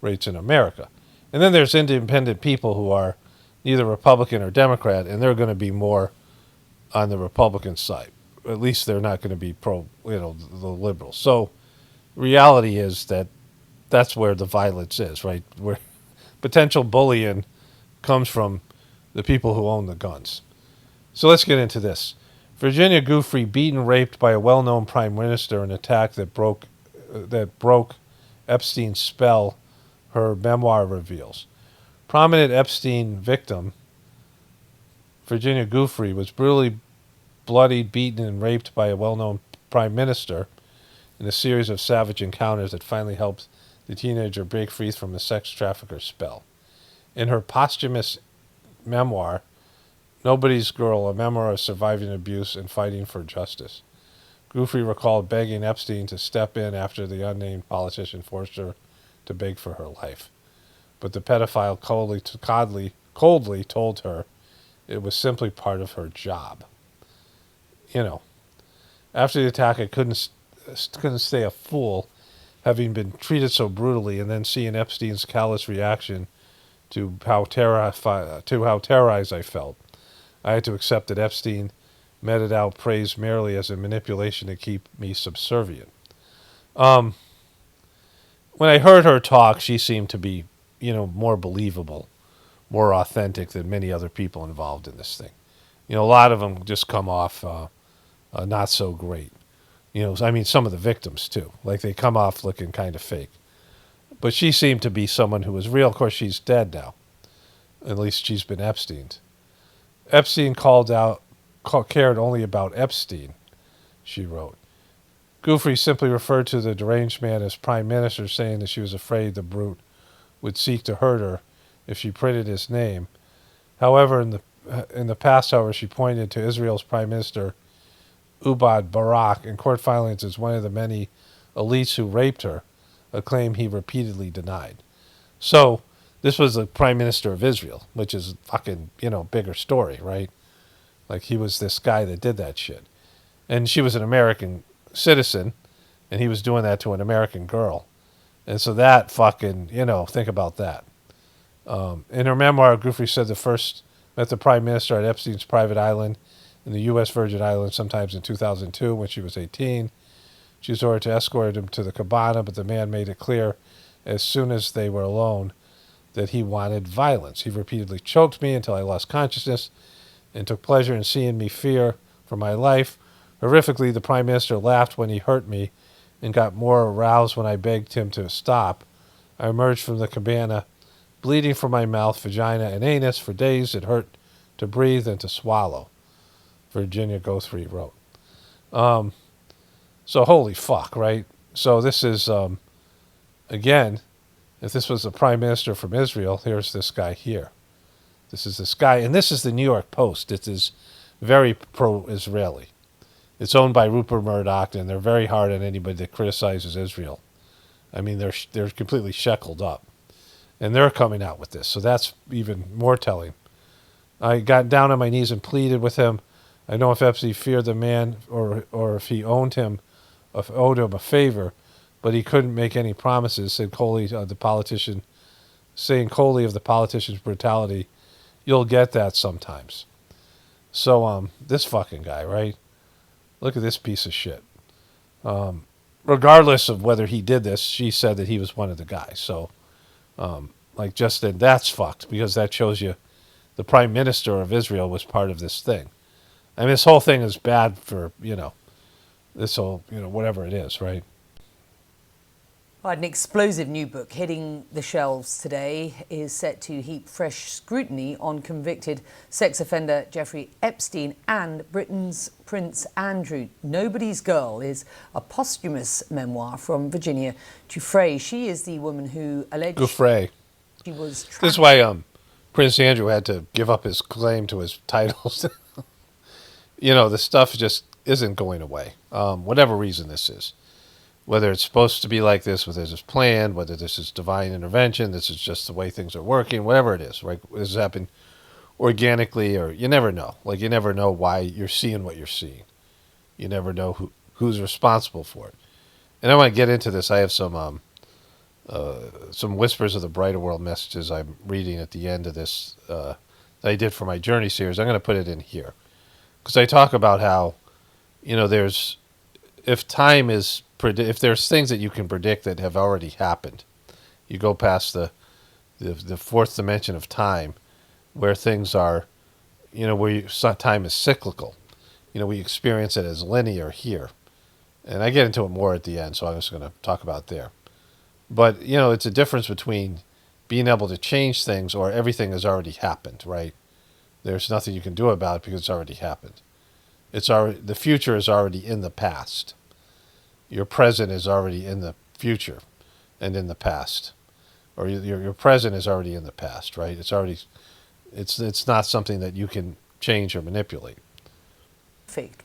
rates in America. And then there's independent people who are neither Republican or Democrat, and they're going to be more on the Republican side. At least they're not going to be pro, the liberals. So reality is that that's where the violence is, right? Where potential bullying comes from the people who own the guns. So let's get into this. Virginia Giuffre beaten, raped by a well-known prime minister, an attack that broke Epstein's spell, her memoir reveals. Prominent Epstein victim, Virginia Giuffre, was brutally bloodied, beaten, and raped by a well-known prime minister in a series of savage encounters that finally helped the teenager break free from the sex trafficker's spell. In her posthumous memoir, Nobody's Girl, a memoir of surviving abuse and fighting for justice, Giuffre recalled begging Epstein to step in after the unnamed politician forced her to beg for her life. But the pedophile coldly told her it was simply part of her job. After the attack, I couldn't stay a fool, having been treated so brutally, and then seeing Epstein's callous reaction to how terrorized I felt. I had to accept that Epstein meted out praise merely as a manipulation to keep me subservient. When I heard her talk, she seemed to be, more believable, more authentic than many other people involved in this thing. A lot of them just come off not so great. Some of the victims too. Like they come off looking kind of fake. But she seemed to be someone who was real. Of course, she's dead now. At least she's been Epsteined. Epstein cared only about Epstein, she wrote. Giuffre simply referred to the deranged man as prime minister, saying that she was afraid the brute would seek to hurt her if she printed his name. However, in the past, she pointed to Israel's prime minister, Ehud Barak, in court filings as one of the many elites who raped her, a claim he repeatedly denied. So, this was the prime minister of Israel, which is fucking, bigger story, right? Like, he was this guy that did that shit. And she was an American citizen, and he was doing that to an American girl. And so that fucking, think about that. In her memoir, Giuffre said the first met the prime minister at Epstein's private island in the U.S. Virgin Islands sometimes in 2002 when she was 18. She was ordered to escort him to the cabana, but the man made it clear as soon as they were alone that he wanted violence. He repeatedly choked me until I lost consciousness and took pleasure in seeing me fear for my life. Horrifically, the prime minister laughed when he hurt me and got more aroused when I begged him to stop. I emerged from the cabana, bleeding from my mouth, vagina, and anus. For days it hurt to breathe and to swallow, Virginia Giuffre wrote. So holy fuck, right? So this is, again, if this was the prime minister from Israel, here's this guy here. This is this guy, and this is the New York Post. It is very pro-Israeli. It's owned by Rupert Murdoch, and they're very hard on anybody that criticizes Israel. I mean, they're completely shackled up. And they're coming out with this, so that's even more telling. I got down on my knees and pleaded with him. I know if Epstein feared the man or if he owed him a favor, but he couldn't make any promises, said Coley, the politician, saying Coley of the politician's brutality. You'll get that sometimes. So, this fucking guy, right? Look at this piece of shit. Regardless of whether he did this, she said that he was one of the guys. So, that's fucked, because that shows you the prime minister of Israel was part of this thing. I mean, this whole thing is bad for, this whole, whatever it is, right? An explosive new book hitting the shelves today is set to heap fresh scrutiny on convicted sex offender Jeffrey Epstein and Britain's Prince Andrew. Nobody's Girl is a posthumous memoir from Virginia Giuffre. She is the woman who alleged she was trapped. This is why Prince Andrew had to give up his claim to his titles. The stuff just isn't going away. Whatever reason this is. Whether it's supposed to be like this, whether this is planned, whether this is divine intervention, this is just the way things are working, whatever it is, right? This has happened organically, or you never know. Like, you never know why you're seeing what you're seeing. You never know who's responsible for it. And I want to get into this. I have some some whispers of the brighter world messages I'm reading at the end of this that I did for my Journey series. I'm going to put it in here because I talk about how, there's if there's things that you can predict that have already happened, you go past the fourth dimension of time, where things are, time is cyclical. We experience it as linear here, and I get into it more at the end, so I'm just going to talk about there. But, it's a difference between being able to change things or everything has already happened, right? There's nothing you can do about it because it's already happened. The future is already in the past. Your present is already in the future and in the past. Or your present is already in the past, right? It's not something that you can change or manipulate.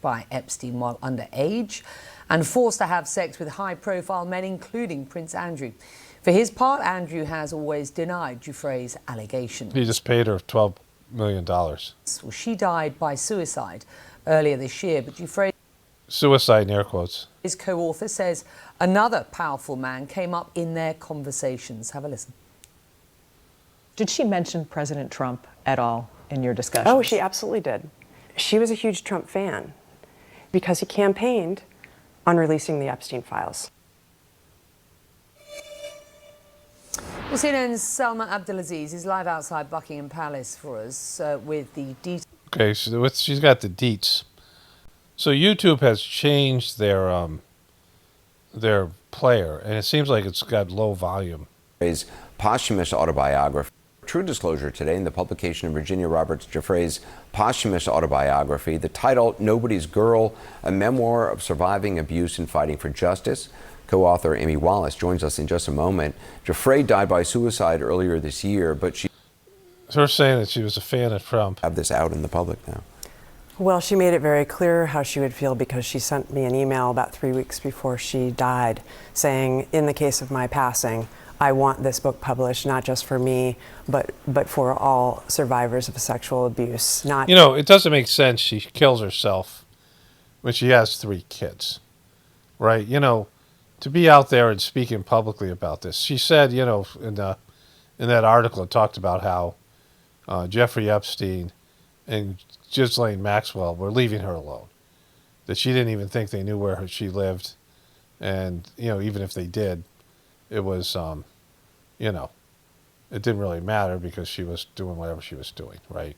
By Epstein while underage and forced to have sex with high-profile men, including Prince Andrew. For his part, Andrew has always denied Giuffre's allegations. He just paid her $12 million. Well, she died by suicide earlier this year, but Giuffre, suicide in air quotes, his co-author, says another powerful man came up in their conversations. Have a listen. Did she mention President Trump at all in your discussions? Oh, she absolutely did. She was a huge Trump fan because he campaigned on releasing the Epstein files. Well, CNN's Salma Abdulaziz is live outside Buckingham Palace for us with the details. Okay, so she's got the deets. So YouTube has changed their player, and it seems like it's got low volume. His posthumous autobiography. True disclosure today in the publication of Virginia Roberts Giuffre's posthumous autobiography. The title, Nobody's Girl, a memoir of surviving abuse and fighting for justice. Co-author Amy Wallace joins us in just a moment. Giuffre died by suicide earlier this year, but she... So we're saying that she was a fan of Trump. Have this out in the public now. Well, she made it very clear how she would feel because she sent me an email about 3 weeks before she died saying, in the case of my passing, I want this book published, not just for me, but for all survivors of sexual abuse. Not, it doesn't make sense she kills herself when she has 3 kids, right? To be out there and speaking publicly about this. She said, in that article, it talked about how Jeffrey Epstein and Ghislaine Maxwell were leaving her alone, that she didn't even think they knew where she lived, and even if they did, it was it didn't really matter because she was doing whatever she was doing, right?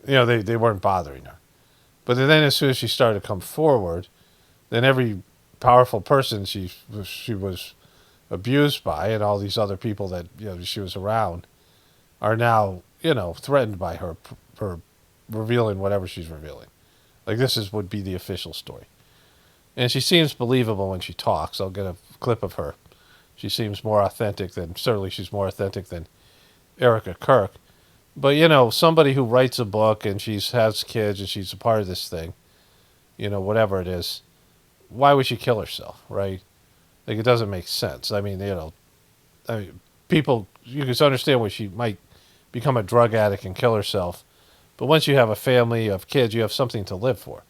They weren't bothering her. But then as soon as she started to come forward, then every powerful person she was abused by and all these other people that she was around are now, threatened by her for revealing whatever she's revealing. Like would be the official story. And she seems believable when she talks. I'll get a clip of her. She seems more authentic certainly she's more authentic than Erica Kirk. But, somebody who writes a book and she has kids and she's a part of this thing, whatever it is, why would she kill herself, right? Like, it doesn't make sense. I mean, people, you can understand why she might become a drug addict and kill herself. But once you have a family of kids, you have something to live for.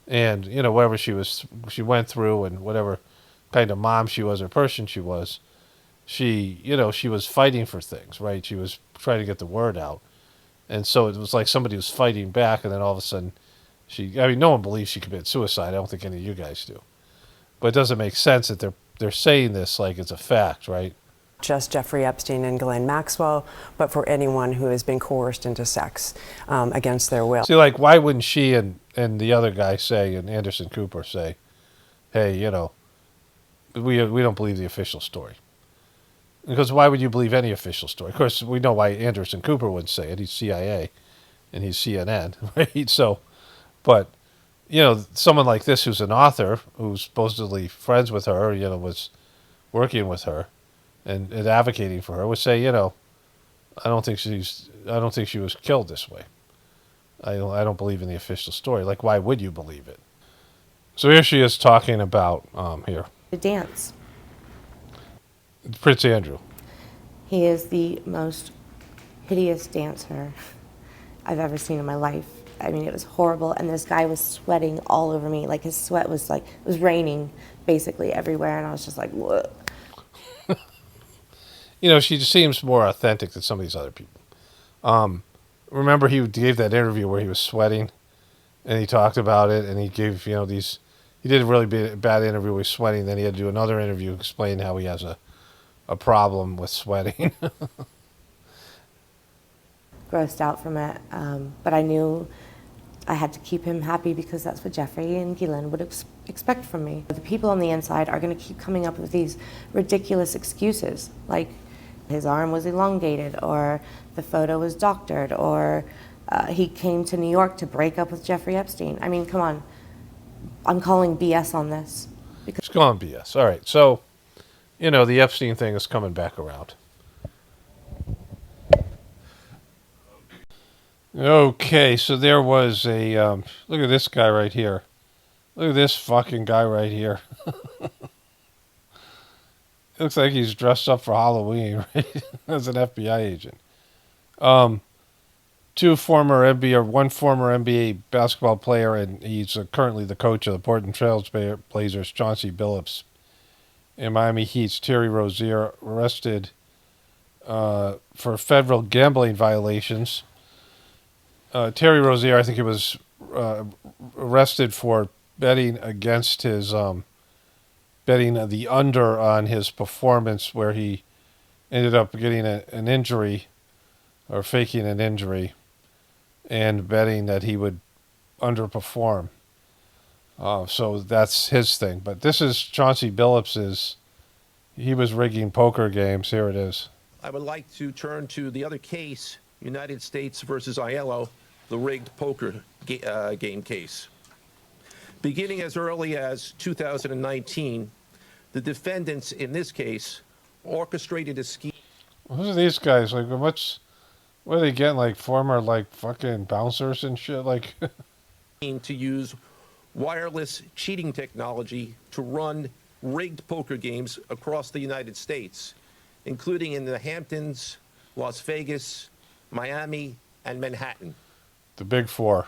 And, whatever she went through and whatever kind of mom she was or person she was, she was fighting for things, right? She was trying to get the word out. And so it was like somebody was fighting back, and then all of a sudden no one believes she committed suicide. I don't think any of you guys do. But it doesn't make sense that they're saying this like it's a fact, right? Just Jeffrey Epstein and Ghislaine Maxwell, but for anyone who has been coerced into sex against their will. See, like, why wouldn't she and the other guy say, and Anderson Cooper say, hey, we don't believe the official story? Because why would you believe any official story? Of course, we know why Anderson Cooper wouldn't say it. He's CIA, and he's CNN, right? So, but, someone like this who's an author, who's supposedly friends with her, was working with her, and advocating for her, would say, I don't think she was killed this way. I don't believe in the official story. Like, why would you believe it? So here she is talking about here. To dance. Prince Andrew. He is the most hideous dancer I've ever seen in my life. I mean, it was horrible. And this guy was sweating all over me. Like his sweat was like, it was raining basically everywhere. And I was just like, what? You know, she just seems more authentic than some of these other people. Remember he gave that interview where he was sweating and he talked about it and he gave, you know, he did a really bad interview with sweating. Then he had to do another interview explaining how he has a problem with sweating. Grossed out from it. But I knew I had to keep him happy because that's what Jeffrey and Ghislaine would expect from me. The people on the inside are going to keep coming up with these ridiculous excuses, like his arm was elongated, or the photo was doctored, or he came to New York to break up with Jeffrey Epstein. I mean, come on. I'm calling BS on this. It's calling BS. All right. So, you know, the Epstein thing is coming back around. Okay, so there was a, look at this guy right here. Look at this fucking guy right here. It looks like he's dressed up for Halloween, right? As an FBI agent. One former NBA basketball player, and he's currently the coach of the Portland Trail Blazers, Chauncey Billups, and Miami Heat's Terry Rozier, arrested for federal gambling violations. Terry Rozier, I think he was arrested for betting against his, betting the under on his performance, where he ended up getting an injury or faking an injury and betting that he would underperform. So that's his thing. But this is Chauncey Billups's. He was rigging poker games. Here it is. I would like to turn to the other case, United States versus Aiello, the rigged poker game case. Beginning as early as 2019, the defendants in this case orchestrated a scheme. Who are these guys? Like, what are they getting? Like former, like fucking bouncers and shit. Like, to use wireless cheating technology to run rigged poker games across the United States, including in the Hamptons, Las Vegas, Miami, and Manhattan. The Big Four.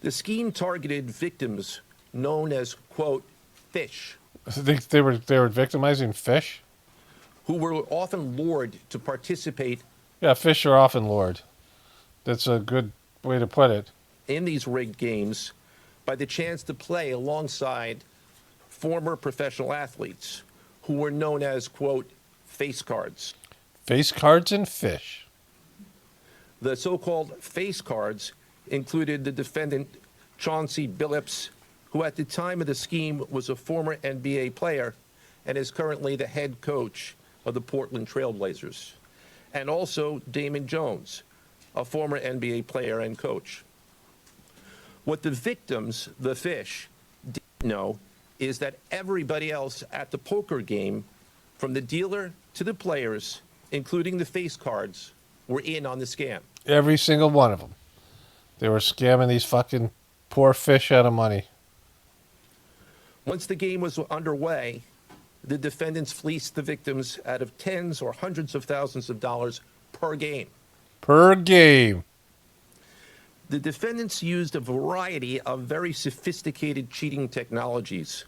The scheme targeted victims known as, quote, fish. They were victimizing fish? Who were often lured to participate. Yeah, fish are often lured. That's a good way to put it. In these rigged games by the chance to play alongside former professional athletes who were known as, quote, face cards. Face cards and fish. The so-called face cards included the defendant, Chauncey Billups, who at the time of the scheme was a former NBA player and is currently the head coach of the Portland Trail Blazers, and also Damon Jones, a former NBA player and coach. What the victims, the fish, didn't know is that everybody else at the poker game, from the dealer to the players, including the face cards, were in on the scam. Every single one of them. They were scamming these fucking poor fish out of money. Once the game was underway, the defendants fleeced the victims out of tens or hundreds of thousands of dollars per game. Per game. The defendants used a variety of very sophisticated cheating technologies,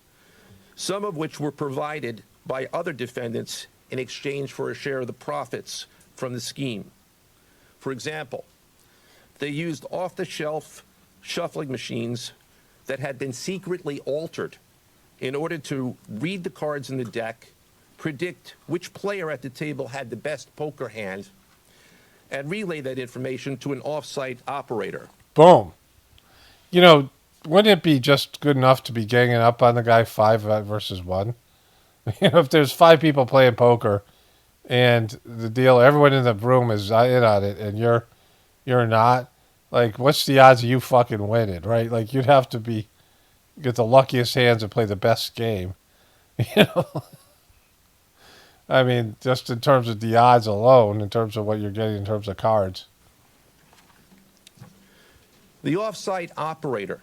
some of which were provided by other defendants in exchange for a share of the profits from the scheme. For example, they used off-the-shelf shuffling machines that had been secretly altered in order to read the cards in the deck, predict which player at the table had the best poker hand, and relay that information to an off-site operator. Boom. You know, wouldn't it be just good enough to be ganging up on the guy 5 versus 1? You know, if there's 5 people playing poker and the dealer, everyone in the room is in on it, and you're not, like, what's the odds of you fucking winning, right? Like, you'd have to get the luckiest hands and play the best game. You know? I mean, just in terms of the odds alone, in terms of what you're getting in terms of cards. The off-site operator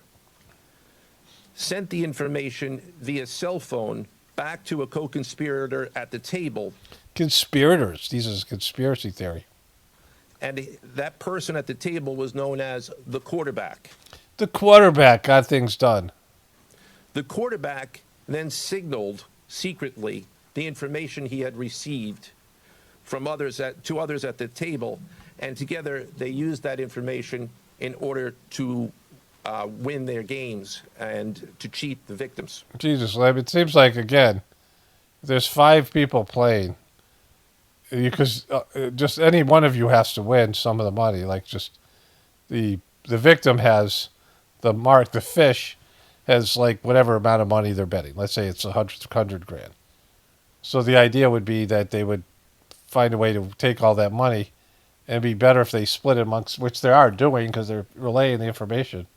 sent the information via cell phone back to a co-conspirator at the table. Conspirators. These is conspiracy theory. And that person at the table was known as the quarterback. The quarterback got things done. The quarterback then signaled secretly the information he had received from to others at the table, and together they used that information in order to win their games and to cheat the victims. Jesus, Leb, it seems like, again, there's 5 people playing. Because just any one of you has to win some of the money. Like, just the victim has the fish has like whatever amount of money they're betting. Let's say it's 100 grand. So the idea would be that they would find a way to take all that money, and it'd be better if they split it amongst, which they are doing because they're relaying the information.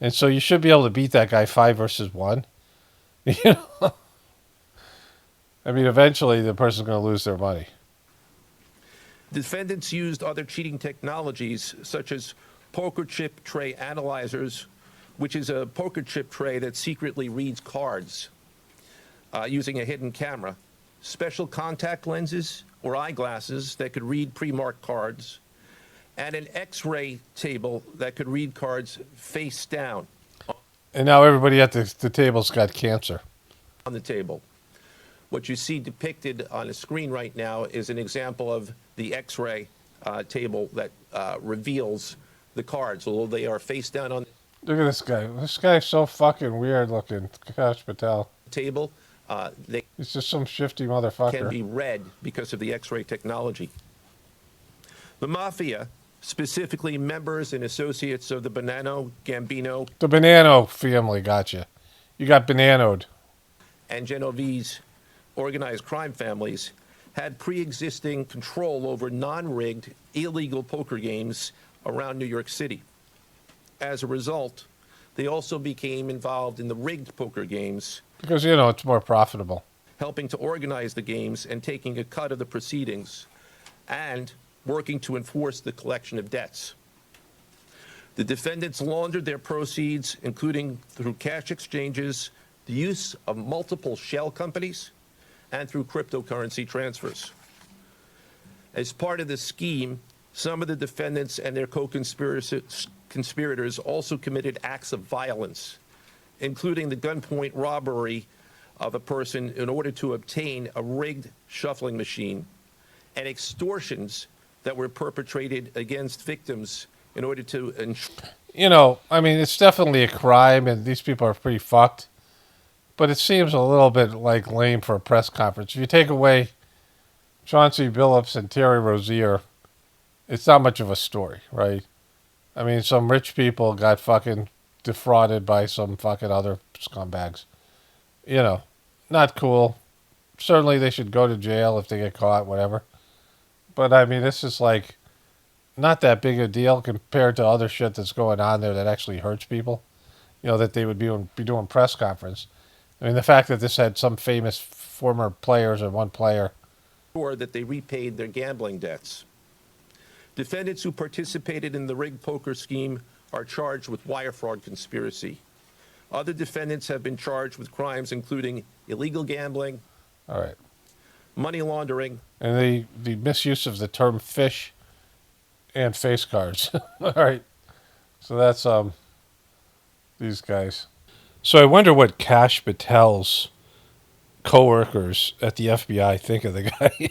And so you should be able to beat that guy 5 versus 1. You know? I mean, eventually the person's going to lose their money. Defendants used other cheating technologies such as poker chip tray analyzers, which is a poker chip tray that secretly reads cards using a hidden camera, special contact lenses or eyeglasses that could read pre-marked cards, and an X-ray table that could read cards face down. And now everybody at the table's got cancer. On the table. What you see depicted on the screen right now is an example of the X-ray table that reveals the cards, although they are face down on. Look at this guy. This guy's so fucking weird looking. Kash Patel. Table. He's just some shifty motherfucker. Can be read because of the X-ray technology. The mafia, specifically members and associates of the Bonanno, Gambino, The Bonanno family got you. You got bananoed. And Genovese organized crime families, had pre-existing control over non-rigged, illegal poker games around New York City. As a result, they also became involved in the rigged poker games. Because, you know, it's more profitable. Helping to organize the games and taking a cut of the proceedings, and working to enforce the collection of debts. The defendants laundered their proceeds, including through cash exchanges, the use of multiple shell companies, and through cryptocurrency transfers. As part of the scheme, some of the defendants and their co-conspirators also committed acts of violence, including the gunpoint robbery of a person in order to obtain a rigged shuffling machine, and extortions that were perpetrated against victims in order to ensure. You know, I mean, it's definitely a crime, and these people are pretty fucked. But it seems a little bit like lame for a press conference. If you take away Chauncey Billups and Terry Rozier, it's not much of a story, right? I mean, some rich people got fucking defrauded by some fucking other scumbags. You know, not cool. Certainly they should go to jail if they get caught, whatever. But, I mean, this is like not that big a deal compared to other shit that's going on there that actually hurts people. You know, that they would be doing press conference. I mean, the fact that this had some famous former players or one player. Or that they repaid their gambling debts. Defendants who participated in the rigged poker scheme are charged with wire fraud conspiracy. Other defendants have been charged with crimes including illegal gambling, all right, money laundering, and the misuse of the term fish and face cards. All right, so that's these guys. So I wonder what Kash Patel's coworkers at the FBI think of the guy.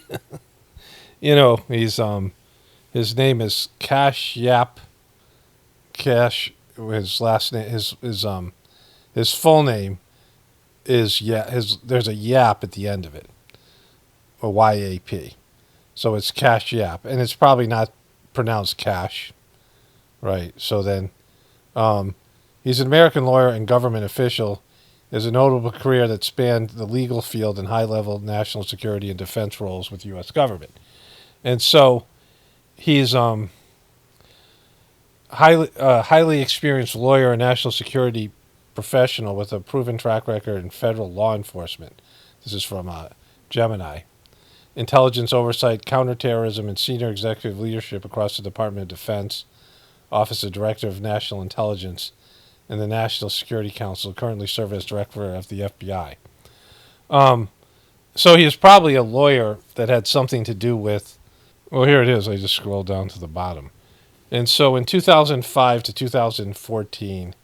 You know, he's his name is Kash Yap. Kash, his last name, his full name is there's a Yap at the end of it, a YAP. So it's Kash Yap, and it's probably not pronounced Cash, right? So then, he's an American lawyer and government official. Has a notable career that spanned the legal field and high-level national security and defense roles with the U.S. government. And so he's highly experienced lawyer and national security professional with a proven track record in federal law enforcement. This is from Gemini. Intelligence oversight, counterterrorism, and senior executive leadership across the Department of Defense, Office of Director of National Intelligence, and the National Security Council, currently serving as director of the FBI. So he is probably a lawyer that had something to do with Well, here it is. I just scrolled down to the bottom. And so in 2005 to 2014,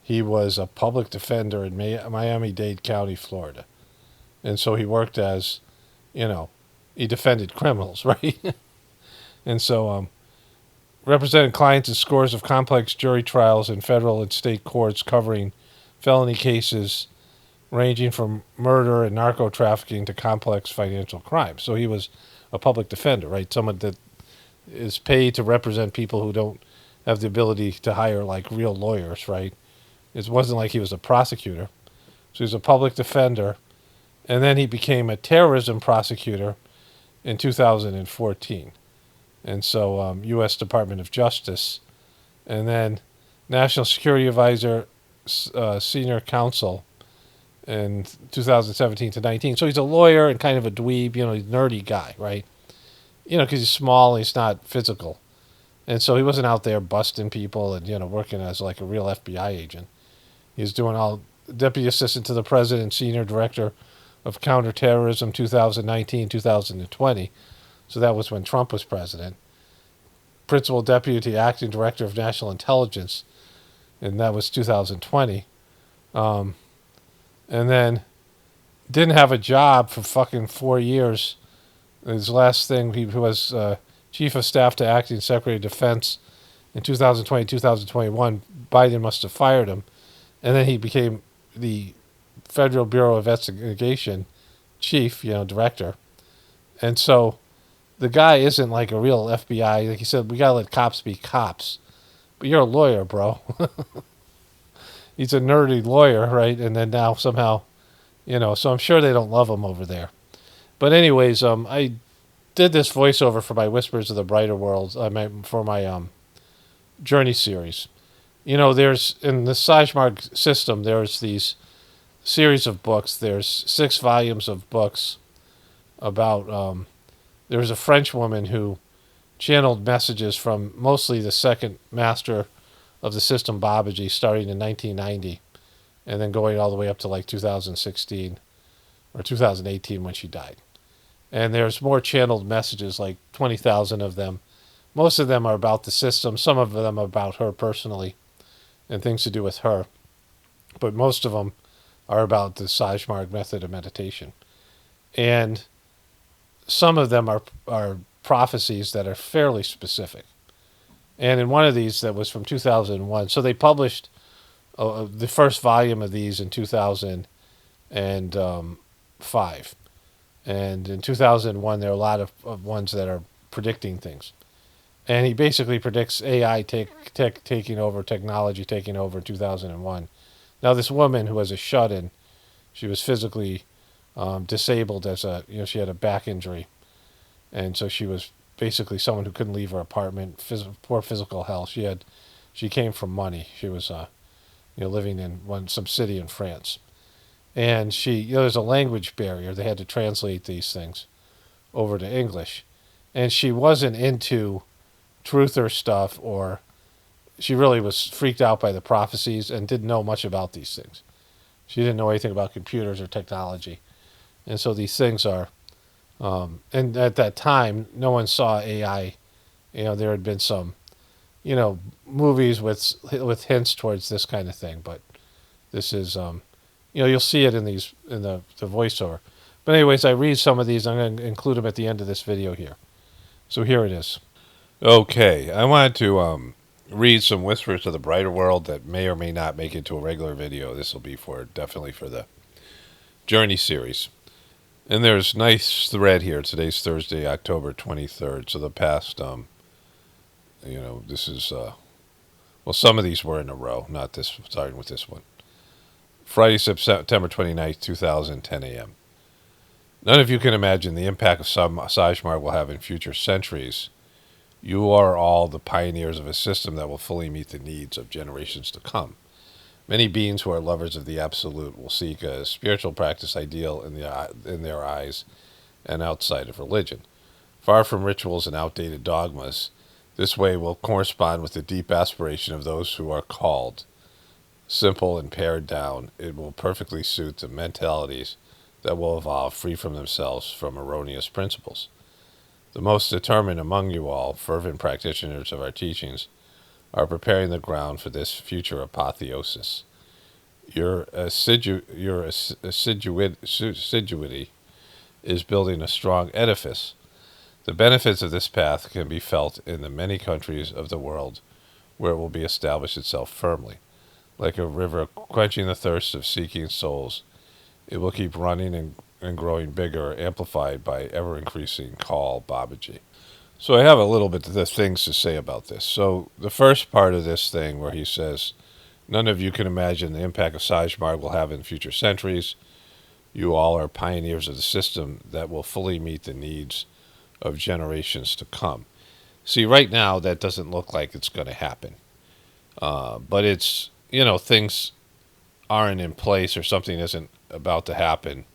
he was a public defender in Miami-Dade County, Florida. And so he worked as, he defended criminals, right? And so represented clients in scores of complex jury trials in federal and state courts covering felony cases ranging from murder and narco trafficking to complex financial crimes. So he was a public defender, right? Someone that is paid to represent people who don't have the ability to hire like real lawyers, right? It wasn't like he was a prosecutor. So he was a public defender. And then he became a terrorism prosecutor in 2014. And so U.S. Department of Justice. And then National Security Advisor, Senior Counsel in 2017 to 19. So he's a lawyer and kind of a dweeb, he's a nerdy guy, right? Because he's small and he's not physical. And so he wasn't out there busting people and, working as like a real FBI agent. He was doing all Deputy Assistant to the President, Senior Director of Counterterrorism 2019-2020. So that was when Trump was president. Principal Deputy Acting Director of National Intelligence, and that was 2020. And then didn't have a job for fucking 4 years. His last thing, he was Chief of Staff to Acting Secretary of Defense in 2020, 2021. Biden must have fired him. And then he became the Federal Bureau of Investigation chief, director. And so the guy isn't like a real FBI. Like he said, we got to let cops be cops. But you're a lawyer, bro. He's a nerdy lawyer, right? And then now somehow, so I'm sure they don't love him over there. But anyways, I did this voiceover for my Whispers of the Brighter World, for my Journey series. There's, in the Sajmark system, there's these series of books. There's 6 volumes of books about, there was a French woman who channeled messages from mostly the second master of the system, Babaji, starting in 1990, and then going all the way up to like 2016 or 2018 when she died. And there's more channeled messages, like 20,000 of them. Most of them are about the system. Some of them are about her personally and things to do with her. But most of them are about the Sajmark method of meditation. And some of them are prophecies that are fairly specific. And in one of these that was from 2001, so they published the first volume of these in 2005. And in 2001, there are a lot of ones that are predicting things. And he basically predicts AI taking over, technology taking over in 2001. Now, this woman who was a shut-in, she was physically disabled as she had a back injury. And so she was basically someone who couldn't leave her apartment, poor physical health. She came from money. She was, living in some city in France. And there's a language barrier. They had to translate these things over to English. And she wasn't into truther stuff, or she really was freaked out by the prophecies and didn't know much about these things. She didn't know anything about computers or technology. And so these things are, and at that time, no one saw AI. There had been some, movies with hints towards this kind of thing, but this is, you'll see it in the voiceover. But anyways, I read some of these. I'm going to include them at the end of this video here. So here it is. Okay, I wanted to read some Whispers of the Brighter World that may or may not make it to a regular video. This will be definitely for the Journey series. And there's a nice thread here. Today's Thursday, October 23rd. So the past, this is, some of these were in a row, not this, starting with this one. Friday, September 29th, 2010 a.m. None of you can imagine the impact of Sajmark will have in future centuries. You are all the pioneers of a system that will fully meet the needs of generations to come. Many beings who are lovers of the Absolute will seek a spiritual practice ideal in their eyes and outside of religion. Far from rituals and outdated dogmas, this way will correspond with the deep aspiration of those who are called. Simple and pared down, it will perfectly suit the mentalities that will evolve free from themselves from erroneous principles. The most determined among you all, fervent practitioners of our teachings, are preparing the ground for this future apotheosis. Your assiduity is building a strong edifice. The benefits of this path can be felt in the many countries of the world where it will be established itself firmly. Like a river quenching the thirst of seeking souls, it will keep running and growing bigger, amplified by ever-increasing call, Babaji. So I have a little bit of things to say about this. So the first part of this thing where he says, none of you can imagine the impact of Sajmarg will have in future centuries. You all are pioneers of the system that will fully meet the needs of generations to come. See, right now, that doesn't look like it's going to happen. But it's, things aren't in place or something isn't about to happen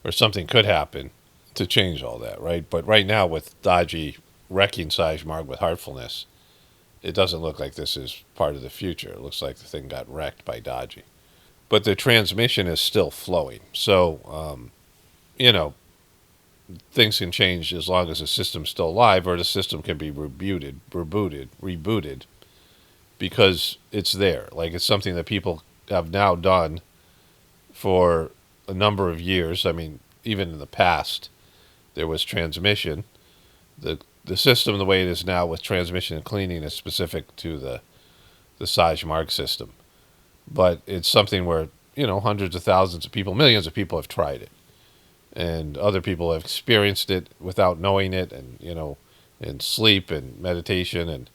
or something could happen to change all that, right? But right now, with Dodgy wrecking Sajmarg with Heartfulness, it doesn't look like this is part of the future. It looks like the thing got wrecked by Dodgy. But the transmission is still flowing. So, things can change as long as the system's still alive, or the system can be rebooted, because it's there. Like, it's something that people have now done for a number of years. I mean, even in the past, there was transmission. The system, the way it is now with transmission and cleaning, is specific to the Sajmarg system. But it's something where, hundreds of thousands of people, millions of people have tried it. And other people have experienced it without knowing it, and, in sleep and meditation, and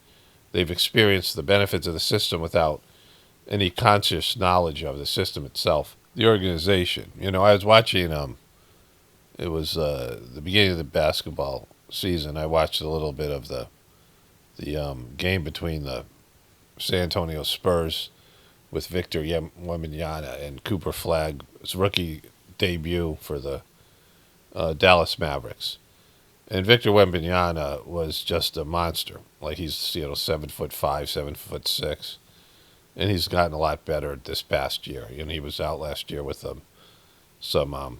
they've experienced the benefits of the system without any conscious knowledge of the system itself. The organization. I was watching, it was the beginning of the basketball season. I watched a little bit of the game between the San Antonio Spurs with Victor Wembanyama and Cooper Flagg's rookie debut for the Dallas Mavericks. And Victor Wembanyama was just a monster. Like, he's 7'5", 7'6", and he's gotten a lot better this past year. He was out last year with some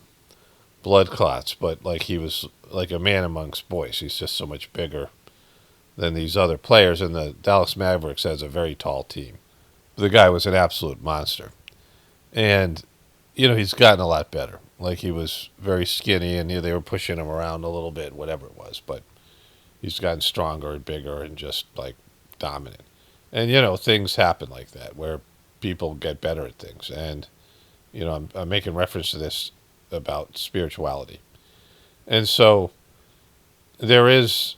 blood clots, but like, he was like a man amongst boys. He's just so much bigger than these other players, and the Dallas Mavericks has a very tall team. The guy was an absolute monster, and he's gotten a lot better. Like, he was very skinny, and they were pushing him around a little bit, whatever it was. But he's gotten stronger and bigger and just, like, dominant. And, things happen like that, where people get better at things. And, I'm making reference to this about spirituality. And so there is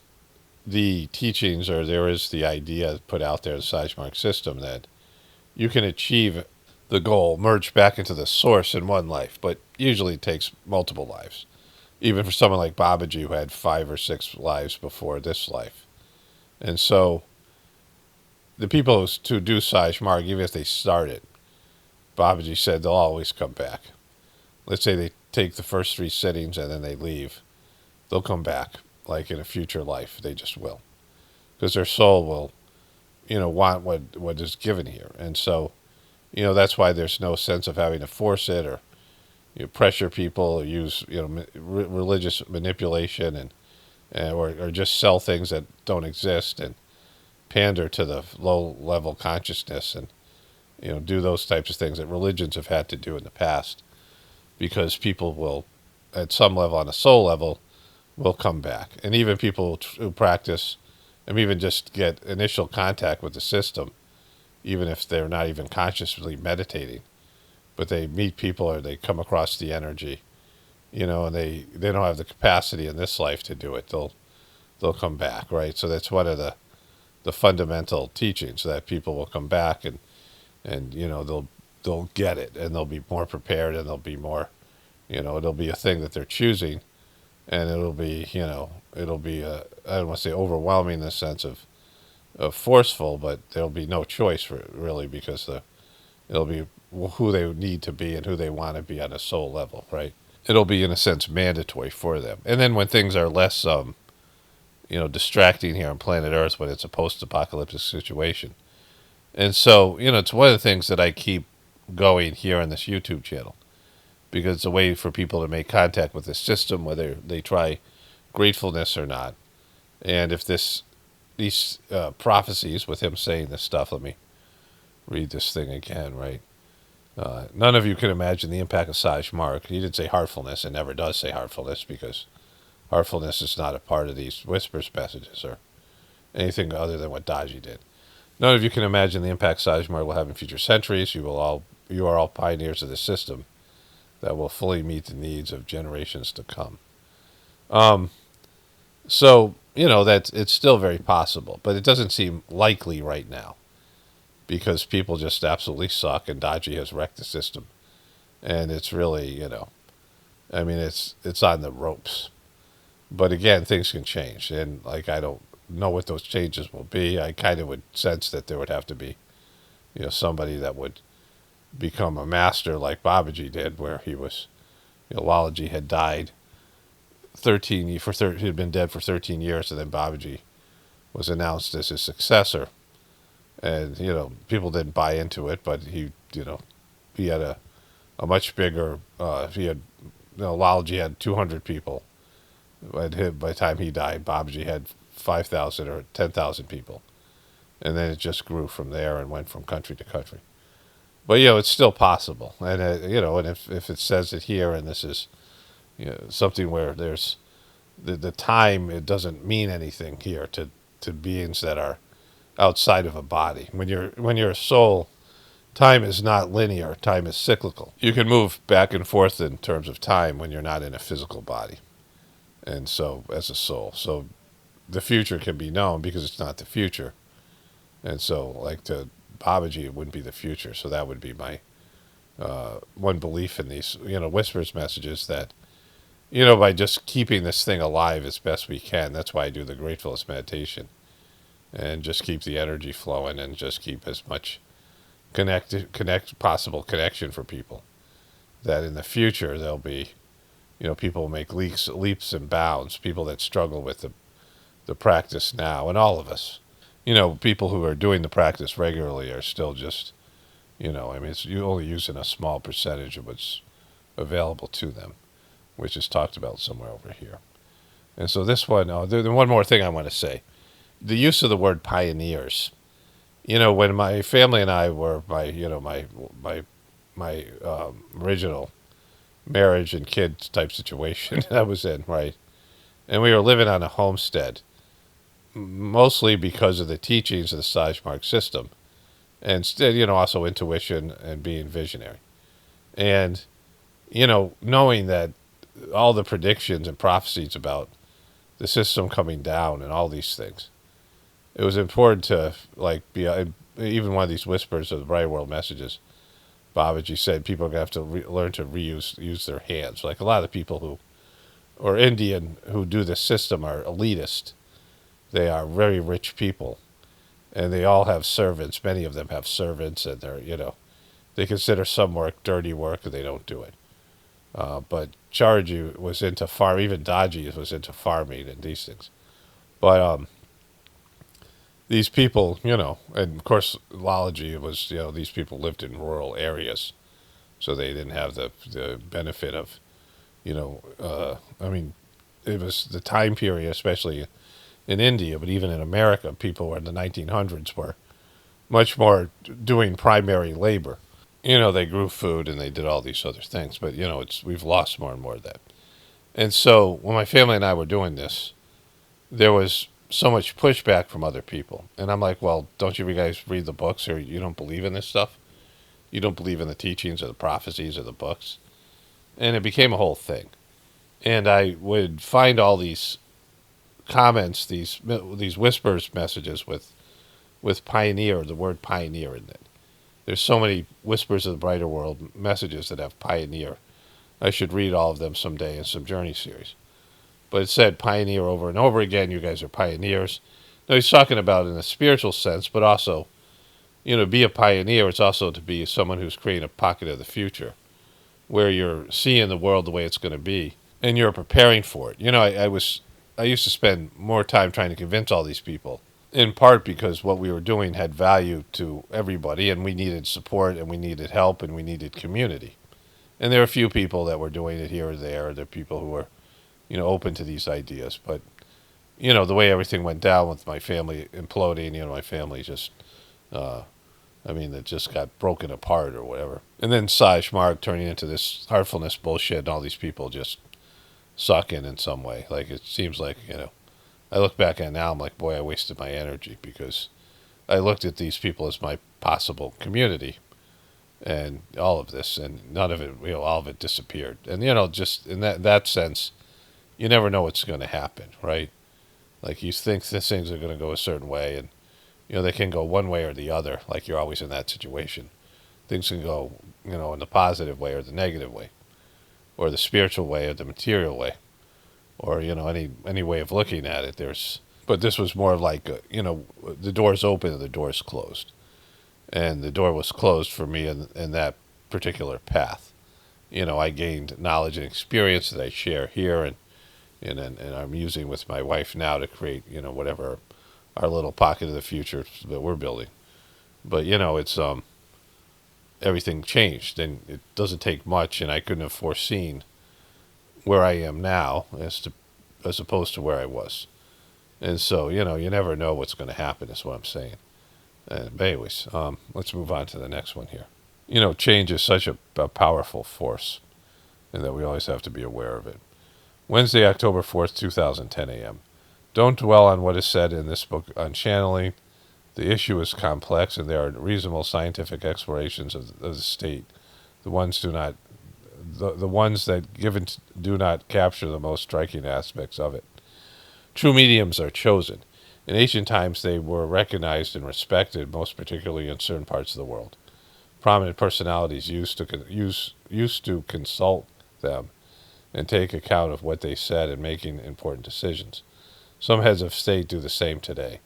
the teachings, or there is the idea put out there in the Sajmarg system, that you can achieve the goal, merge back into the source in one life, but usually it takes multiple lives. Even for someone like Babaji, who had 5 or 6 lives before this life. And so the people who do Sajmarg, even if they start it, Babaji said they'll always come back. Let's say they take the first 3 sittings and then they leave. They'll come back, like in a future life. They just will. Because their soul will, want what is given here. And so, that's why there's no sense of having to force it, or pressure people, or use religious manipulation, and or just sell things that don't exist, and pander to the low level consciousness, and do those types of things that religions have had to do in the past, because people will, at some level, on a soul level, will come back. And even people who practice and even just get initial contact with the system, even if they're not even consciously meditating, but they meet people or they come across the energy, and they don't have the capacity in this life to do it. They'll come back, right? So that's one of the fundamental teachings, that people will come back and they'll get it, and they'll be more prepared, and they'll be more, it'll be a thing that they're choosing, and it'll be I don't want to say overwhelming in the sense of forceful, but there'll be no choice really, because it'll be who they need to be and who they want to be on a soul level, right? It'll be, in a sense, mandatory for them. And then when things are less, distracting here on planet Earth, when it's a post-apocalyptic situation. And so, it's one of the things that I keep going here on this YouTube channel, because it's a way for people to make contact with the system, whether they try Gratefullness or not. And if these prophecies with him saying this stuff, let me read this thing again, right? None of you can imagine the impact of Sajmark. He didn't say heartfulness, and never does say heartfulness, because heartfulness is not a part of these whispers messages or anything other than what Daji did. None of you can imagine the impact Sajmark will have in future centuries. You are all pioneers of this system that will fully meet the needs of generations to come. So, that it's still very possible, but it doesn't seem likely right now because people just absolutely suck and Daji has wrecked the system. And it's really, it's on the ropes. But again, things can change. And I don't know what those changes will be. I kind of would sense that there would have to be, somebody that would become a master like Babaji did, where he was, Lalaji had died he had been dead for 13 years, and then Babaji was announced as his successor. And, people didn't buy into it, but he had a much bigger, Lalaji had 200 people. By the time he died, Babaji had 5,000 or 10,000 people. And then it just grew from there and went from country to country. But, it's still possible. And, and if it says it here, and this is, something where there's the time, it doesn't mean anything here to beings that are outside of a body. When you're a soul, time is not linear. Time is cyclical. You can move back and forth in terms of time when you're not in a physical body. And so, as a soul. So, the future can be known because it's not the future. And so, to Babaji, it wouldn't be the future. So that would be my one belief in these, whispers messages that, by just keeping this thing alive as best we can. That's why I do the Gratefullness meditation. And just keep the energy flowing and just keep as much possible connection for people. That in the future, there'll be, people make leaps and bounds, people that struggle with the practice now, and all of us. People who are doing the practice regularly are still just, you're only using a small percentage of what's available to them, which is talked about somewhere over here. And so this one, there's one more thing I want to say. The use of the word pioneers. When my family and I were my original marriage and kids type situation I was in, right? And we were living on a homestead, mostly because of the teachings of the Sajmark system, and also intuition and being visionary. And, knowing that all the predictions and prophecies about the system coming down and all these things, it was important to, be, even one of these whispers of the Bright World messages, Babaji said people are going to have to learn to use their hands. A lot of the people or Indian who do this system are elitist. They are very rich people, and they all have servants. Many of them have servants, and they consider some work dirty work, and they don't do it. But Charji was into even Daji was into farming and these things. But these people, and of course Lalaji was, these people lived in rural areas, so they didn't have the benefit of, it was the time period, especially in India, but even in America, people in the 1900s were much more doing primary labor. They grew food and they did all these other things, but we've lost more and more of that. And so when my family and I were doing this, there was so much pushback from other people. And I'm like, well, don't you guys read the books, or you don't believe in this stuff? You don't believe in the teachings or the prophecies of the books? And it became a whole thing. And I would find all these comments, these whispers messages with pioneer, the word pioneer in it. There's so many whispers of the brighter world messages that have pioneer. I should read all of them someday in some journey series. But it said pioneer over and over again. You guys are pioneers. Now he's talking about in a spiritual sense, but also, be a pioneer. It's also to be someone who's creating a pocket of the future, where you're seeing the world the way it's going to be, and you're preparing for it. I used to spend more time trying to convince all these people, in part because what we were doing had value to everybody, and we needed support, and we needed help, and we needed community. And there are a few people that were doing it here or there. There are people who were, open to these ideas. But, you know, the way everything went down with my family imploding, you know, my family just, it just got broken apart or whatever. And then Saj Mark turning into this heartfulness bullshit and all these people just sucking in some way. Like, it seems like, you know, I look back at it now, I'm like, boy, I wasted my energy because I looked at these people as my possible community and all of this, and none of it, you know, all of it disappeared. And, you know, just in that sense, you never know what's going to happen, right? Like, you think these things are going to go a certain way, and, you know, they can go one way or the other, like you're always in that situation. Things can go, you know, in the positive way or the negative way, or the spiritual way or the material way, or, you know, any way of looking at it. But this was more like, you know, the door's open and the door's closed. And the door was closed for me in that particular path. You know, I gained knowledge and experience that I share here, and I'm using with my wife now to create, you know, whatever our little pocket of the future that we're building. But, you know, it's everything changed, and it doesn't take much, and I couldn't have foreseen where I am now as opposed to where I was. And so, you know, you never know what's going to happen is what I'm saying. But anyways, let's move on to the next one here. You know, change is such a powerful force, and that we always have to be aware of it. Wednesday, October 4th, 2010 a.m. Don't dwell on what is said in this book on channeling. The issue is complex, and there are reasonable scientific explorations of the state. The ones that given do not capture the most striking aspects of it. True mediums are chosen. In ancient times, they were recognized and respected, most particularly in certain parts of the world. Prominent personalities used to consult them and take account of what they said in making important decisions. Some heads of state do the same today,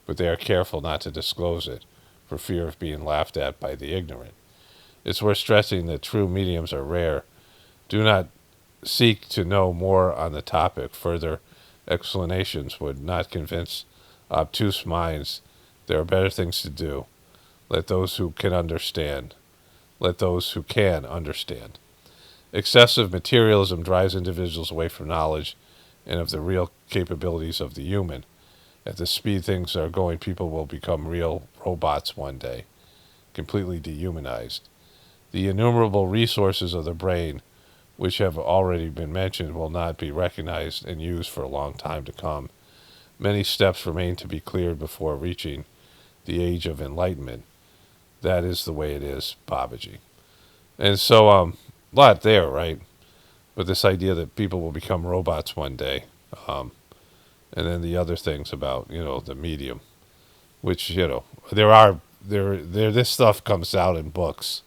but they are careful not to disclose it for fear of being laughed at by the ignorant. It's worth stressing that true mediums are rare. Do not seek to know more on the topic. Further explanations would not convince obtuse minds. There are better things to do. Let those who can understand. Excessive materialism drives individuals away from knowledge and of the real capabilities of the human. At the speed things are going, people will become real robots one day, completely dehumanized. The innumerable resources of the brain, which have already been mentioned, will not be recognized and used for a long time to come. Many steps remain to be cleared before reaching the age of enlightenment. That is the way it is, Babaji. And so, a lot there, right? But this idea that people will become robots one day, and then the other things about, you know, the medium, which, you know, this stuff comes out in books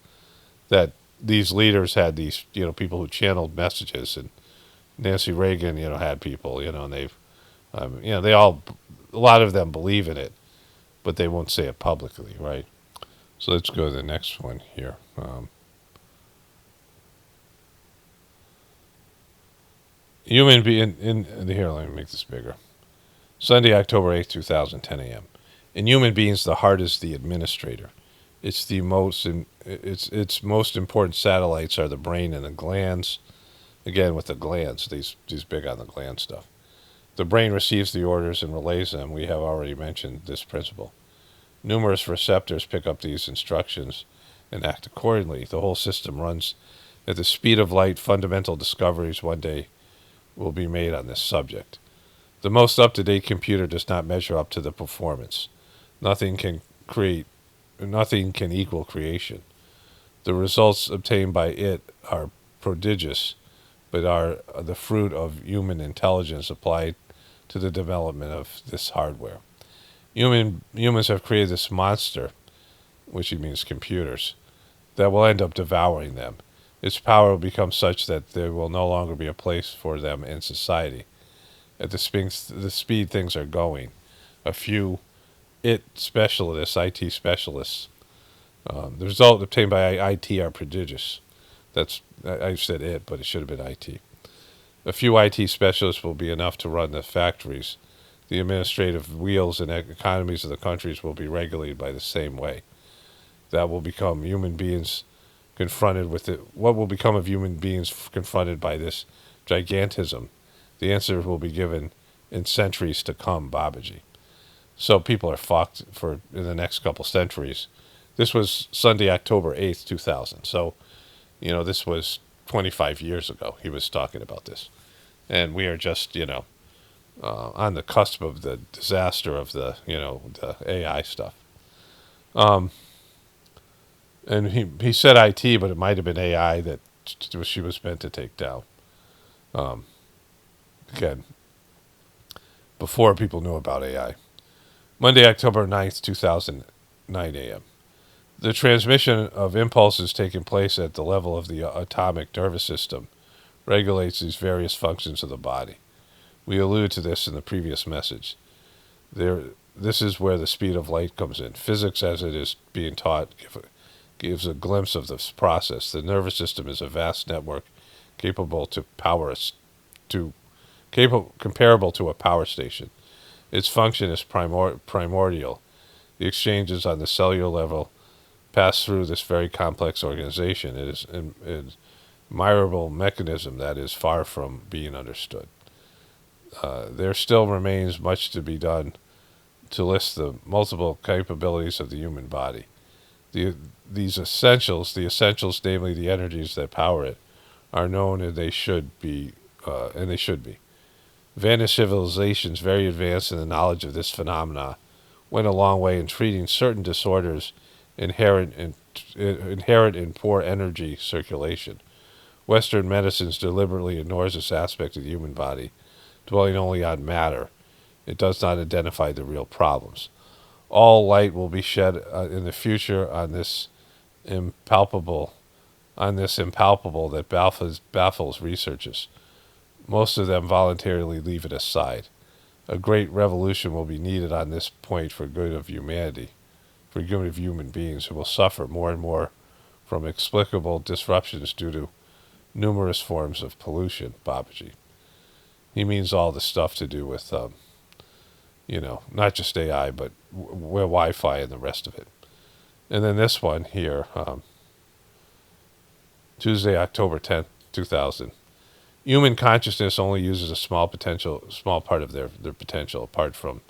that these leaders had these, you know, people who channeled messages, and Nancy Reagan, you know, had people, you know, and they've, you know, a lot of them believe in it, but they won't say it publicly, right? So let's go to the next one here. Human being here. Let me make this bigger. Sunday, October 8th, 2010 a.m. In human beings, the heart is the administrator. Its most important satellites are the brain and the glands. Again, with the glands, these big on the gland stuff. The brain receives the orders and relays them. We have already mentioned this principle. Numerous receptors pick up these instructions and act accordingly. The whole system runs at the speed of light. Fundamental discoveries one day will be made on this subject. The most up-to-date computer does not measure up to the performance. Nothing can equal creation. The results obtained by it are prodigious, but are the fruit of human intelligence applied to the development of this hardware. Humans have created this monster, which means computers, that will end up devouring them. Its power will become such that there will no longer be a place for them in society. At the speed things are going, a few IT specialists, the result obtained by IT are prodigious. I said it, but it should have been IT. A few IT specialists will be enough to run the factories. The administrative wheels and economies of the countries will be regulated by the same way. That will become human beings confronted with it. What will become of human beings confronted by this gigantism? The answer will be given in centuries to come, Babaji. So people are fucked for in the next couple centuries. This was Sunday, October 8th, 2000. So, this was 25 years ago. He was talking about this. And we are just, on the cusp of the disaster of the AI stuff. And he said IT, but it might have been AI that she was meant to take down. Again, before people knew about AI. Monday, October 9th, 2009 a.m. The transmission of impulses taking place at the level of the atomic nervous system regulates these various functions of the body. We allude to this in the previous message. This is where the speed of light comes in. Physics, as it is being taught, gives a glimpse of this process. The nervous system is a vast network comparable to a power station. Its function is primordial. The exchanges on the cellular level pass through this very complex organization. It is an admirable mechanism that is far from being understood. There still remains much to be done to list the multiple capabilities of the human body. The essentials, namely the energies that power it, are known, and they should be. Vanished civilizations, very advanced in the knowledge of this phenomena, went a long way in treating certain disorders inherent in poor energy circulation. Western medicines deliberately ignores this aspect of the human body, dwelling only on matter. It does not identify the real problems. All light will be shed in the future on this impalpable that baffles researchers. Most of them voluntarily leave it aside. A great revolution will be needed on this point for good of humanity, for good of human beings who will suffer more and more from explicable disruptions due to numerous forms of pollution, Babaji. He means all the stuff to do with, not just AI, but Wi-Fi and the rest of it. And then this one here, Tuesday, October 10th, 2000. Human consciousness only uses a small part of their potential, apart from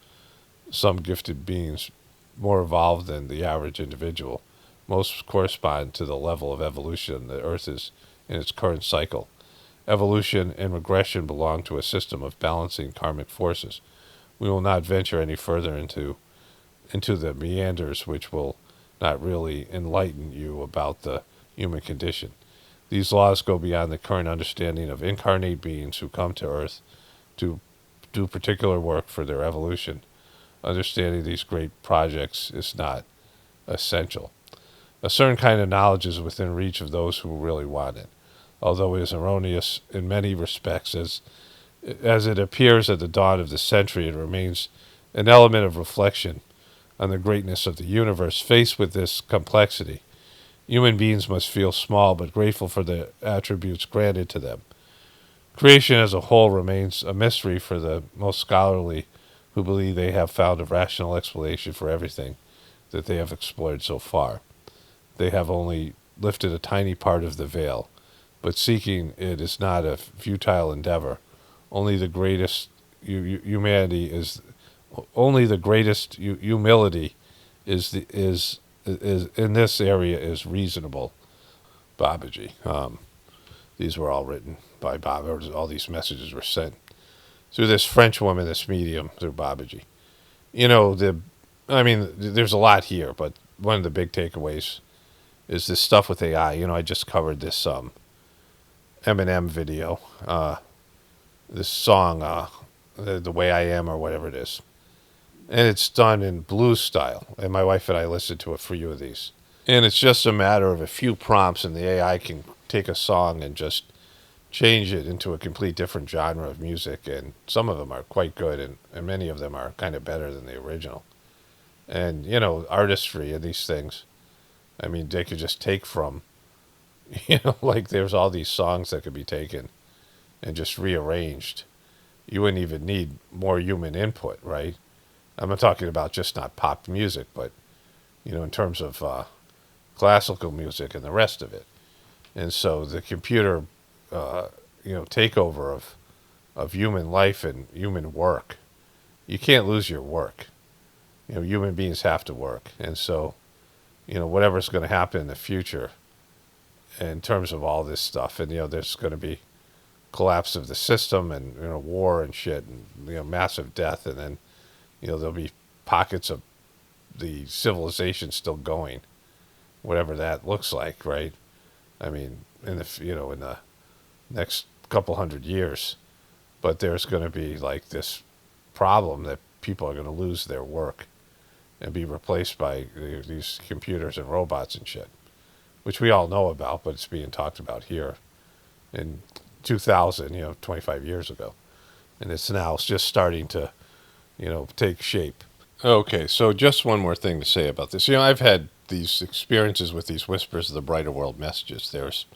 some gifted beings more evolved than the average individual. Most correspond to the level of evolution the Earth is in its current cycle. Evolution and regression belong to a system of balancing karmic forces. We will not venture any further into the meanders which will not really enlighten you about the human condition. These laws go beyond the current understanding of incarnate beings who come to Earth to do particular work for their evolution. Understanding these great projects is not essential. A certain kind of knowledge is within reach of those who really want it, although it is erroneous in many respects. As it appears at the dawn of the century, it remains an element of reflection on the greatness of the universe. Faced with this complexity, human beings must feel small but grateful for the attributes granted to them. Creation as a whole remains a mystery for the most scholarly, who believe they have found a rational explanation for everything that they have explored so far. They have only lifted a tiny part of the veil, but seeking it is not a futile endeavor. Humility is in this area is reasonable. Babaji. These were all written by Baba. All these messages were sent through this French woman, this medium, through Babaji. There's a lot here, but one of the big takeaways is this stuff with AI. I just covered this Eminem video, this song, The Way I Am, or whatever it is. And it's done in blues style. And my wife and I listened to a few of these. And it's just a matter of a few prompts, and the AI can take a song and just change it into a complete different genre of music. And some of them are quite good, and many of them are kind of better than the original. And, artistry and these things, they could just take from, like there's all these songs that could be taken and just rearranged. You wouldn't even need more human input, right? I'm not talking about just not pop music, but, in terms of classical music and the rest of it. And so the computer, takeover of human life and human work. You can't lose your work. Human beings have to work. And so, whatever's going to happen in the future in terms of all this stuff, and, there's going to be collapse of the system and, war and shit and, massive death. And then, there'll be pockets of the civilization still going, whatever that looks like, right? I mean, in the next couple hundred years. But there's going to be like this problem that people are going to lose their work and be replaced by these computers and robots and shit, which we all know about, but it's being talked about here in 2000, 25 years ago. And it's now just starting to, take shape. Okay, so just one more thing to say about this. I've had these experiences with these Whispers of the Brighter World messages. There's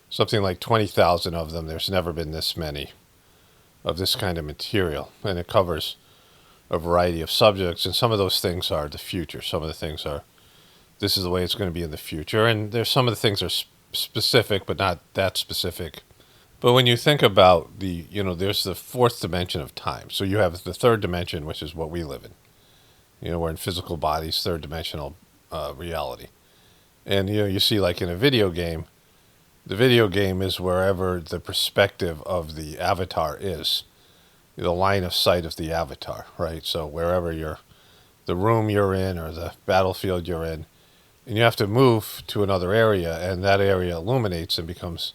something like 20,000 of them. There's never been this many of this kind of material. And it covers a variety of subjects. And some of those things are the future. Some of the things are, this is the way it's going to be in the future. And there's some of the things are specific, but not that specific. But when you think about there's the fourth dimension of time. So you have the third dimension, which is what we live in. We're in physical bodies, third dimensional reality. And, you see like in a video game, the video game is wherever the perspective of the avatar is, the line of sight of the avatar, right? So wherever the room you're in or the battlefield you're in, and you have to move to another area, and that area illuminates and becomes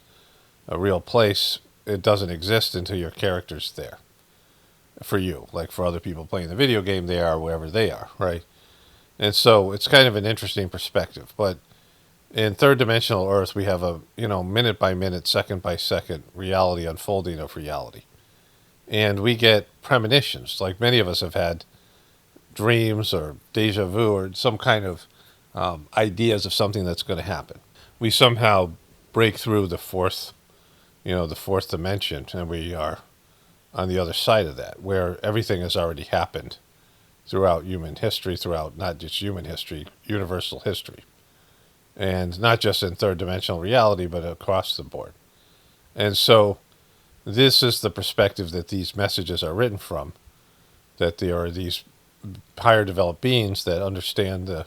a real place. It doesn't exist until your character's there. For you, like for other people playing the video game, they are wherever they are, right? And so it's kind of an interesting perspective. But in third dimensional Earth, we have a minute by minute, second by second reality unfolding of reality, and we get premonitions. Like many of us have had dreams or deja vu or some kind of ideas of something that's going to happen. We somehow break through the fourth dimension, and we are on the other side of that, where everything has already happened throughout human history, throughout not just human history, universal history. And not just in third dimensional reality, but across the board. And so this is the perspective that these messages are written from, that there are these higher developed beings that understand the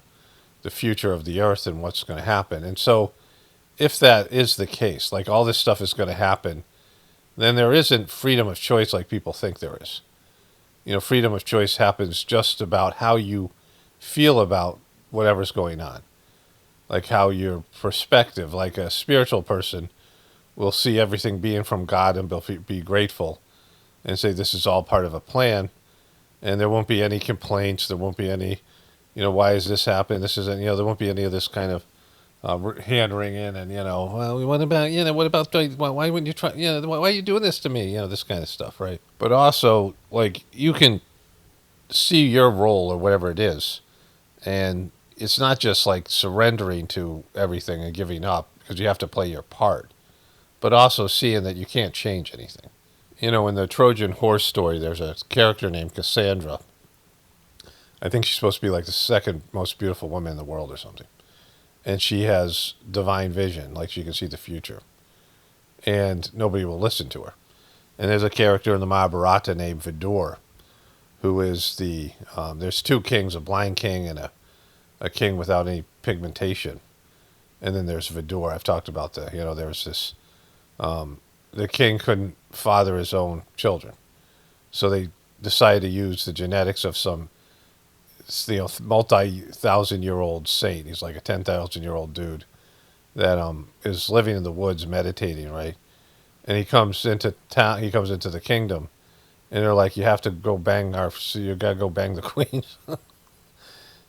future of the earth and what's going to happen. And so if that is the case, like all this stuff is going to happen, then there isn't freedom of choice like people think there is. Freedom of choice happens just about how you feel about whatever's going on. Like how your perspective, like a spiritual person, will see everything being from God and be grateful and say this is all part of a plan. And there won't be any complaints. There won't be any, why is this happening? This isn't, there won't be any of this kind of hand wringing and, well, what about, why wouldn't you try, why are you doing this to me? This kind of stuff, right? But also, like, you can see your role or whatever it is, and it's not just like surrendering to everything and giving up, because you have to play your part, but also seeing that you can't change anything. In the Trojan horse story, there's a character named Cassandra. I think she's supposed to be like the second most beautiful woman in the world or something. And she has divine vision, like she can see the future. And nobody will listen to her. And there's a character in the Mahabharata named Vidur, who is there's two kings, a blind king and a king without any pigmentation. And then there's Vidur. I've talked about there's this, the king couldn't father his own children. So they decided to use the genetics of some multi-thousand-year-old saint. He's like a 10,000-year-old dude that is living in the woods meditating, right? And he comes into town. He comes into the kingdom, and they're like, "You have to go bang you gotta go bang the queen."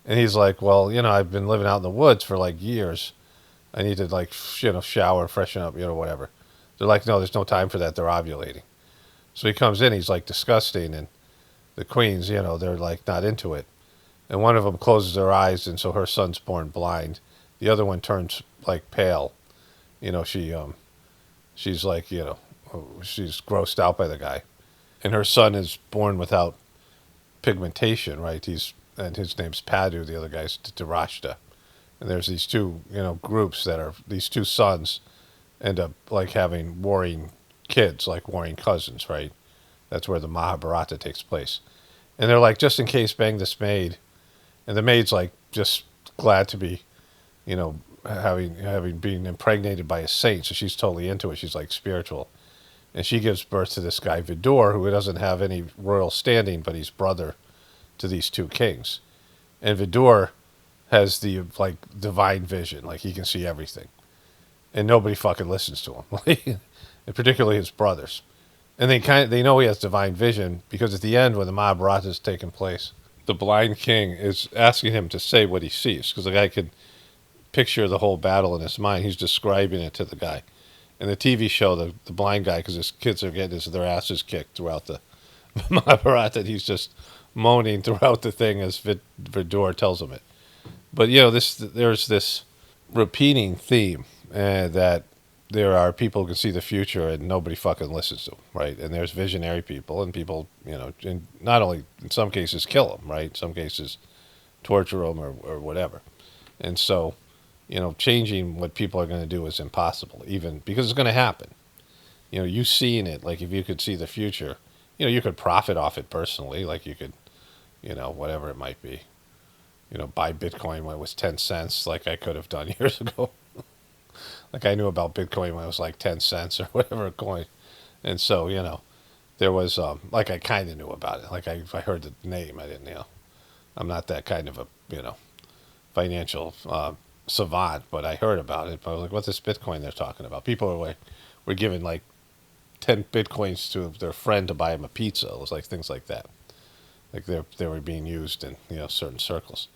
And he's like, "Well, I've been living out in the woods for like years. I need to shower, freshen up, whatever." They're like, "No, there's no time for that. They're ovulating." So he comes in. He's like disgusting, and the queens, they're like not into it. And one of them closes her eyes, and so her son's born blind. The other one turns like pale. She's like, she's grossed out by the guy. And her son is born without pigmentation, right? And his name's Padu, the other guy's Darashta. And there's these two, groups that are, these two sons end up like having warring kids, like warring cousins, right? That's where the Mahabharata takes place. And they're like, just in case, bang this maid. And the maid's like just glad to be, you know, having been impregnated by a saint. So she's totally into it. She's like spiritual. And she gives birth to this guy, Vidor, who doesn't have any royal standing, but he's brother to these two kings. And Vidor has the, like, divine vision. Like, he can see everything. And nobody fucking listens to him. And particularly his brothers. And they know he has divine vision because at the end, when the Mahabharata is taking place, the blind king is asking him to say what he sees, because the guy could picture the whole battle in his mind. He's describing it to the guy. In the TV show, the blind guy, because his kids are getting their asses kicked throughout the Mahabharata, he's just moaning throughout the thing as Vidor tells him it. But, you know, there's this repeating theme that there are people who can see the future and nobody fucking listens to them, right? And there's visionary people, and people, you know, not only in some cases kill them, right? In some cases torture them or whatever. And so, you know, changing what people are going to do is impossible, even because it's going to happen. You know, you seeing it, like if you could see the future, you know, you could profit off it personally, like you could, you know, whatever it might be, you know, buy Bitcoin when it was 10 cents, like I could have done years ago. Like I knew about Bitcoin when it was like 10 cents or whatever a coin. And so, you know, there was, like I kind of knew about it. Like I heard the name, I didn't, you know, I'm not that kind of a, you know, financial savant, but I heard about it. But I was like, what's this Bitcoin they're talking about? People were giving like 10 Bitcoins to their friend to buy him a pizza. It was like things like that. Like they were being used in, you know, certain circles.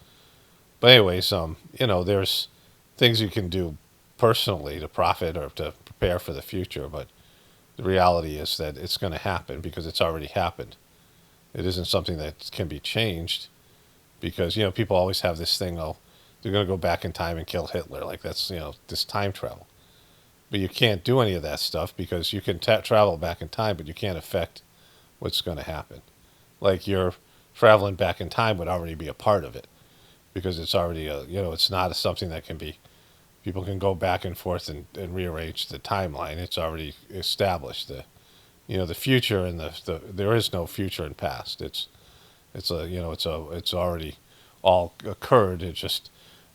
But anyways, you know, there's things you can do personally to profit or to prepare for the future, but the reality is that it's going to happen because it's already happened. It isn't something that can be changed because, you know, people always have this thing, oh, they're going to go back in time and kill Hitler. Like that's, you know, this time travel. But you can't do any of that stuff because you can travel back in time, but you can't affect what's going to happen. Like your traveling back in time would already be a part of it because it's already, you know, it's not something that can be, people can go back and forth and rearrange the timeline. It's already established. You know, the future and there is no future and past. It's already all occurred. It's just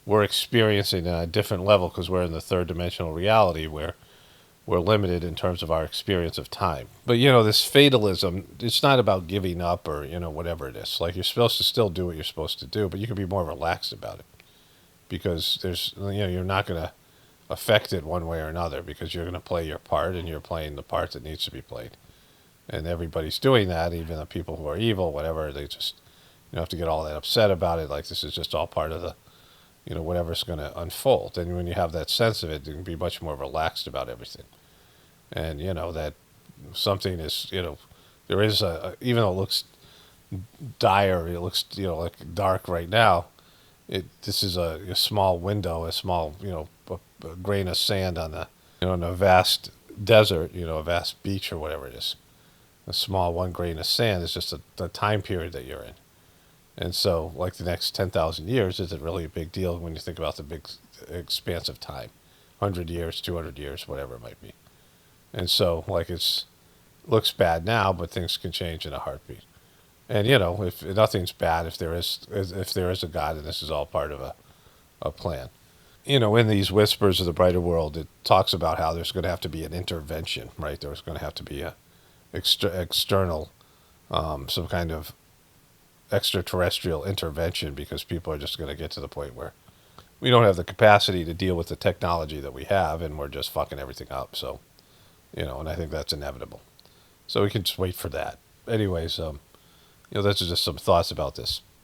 we're experiencing it at a different level because we're in the third dimensional reality where we're limited in terms of our experience of time. But, you know, this fatalism, it's not about giving up or, you know, whatever it is. Like you're supposed to still do what you're supposed to do, but you can be more relaxed about it. Because there's, you know, you're not going to affect it one way or another because you're going to play your part and you're playing the part that needs to be played. And everybody's doing that, even the people who are evil, whatever, they just, you don't have to get all that upset about it. Like this is just all part of the, you know, whatever's going to unfold. And when you have that sense of it, you can be much more relaxed about everything. And, you know, that something is, you know, there is even though it looks dire, it looks, you know, like dark right now, this is a small window, a small, you know, a grain of sand on a vast desert, you know, a vast beach or whatever it is. A small one grain of sand is just the time period that you're in. And so, like the next 10,000 years isn't really a big deal when you think about the big expanse of time. 100 years, 200 years, whatever it might be. And so, like looks bad now, but things can change in a heartbeat. And, you know, if nothing's bad, if there is a God, and this is all part of a plan. You know, in these Whispers of the Brighter World, it talks about how there's going to have to be an intervention, right? There's going to have to be a external, some kind of extraterrestrial intervention because people are just going to get to the point where we don't have the capacity to deal with the technology that we have, and we're just fucking everything up. So, you know, and I think that's inevitable. So we can just wait for that. Anyways, you know, that's just some thoughts about this.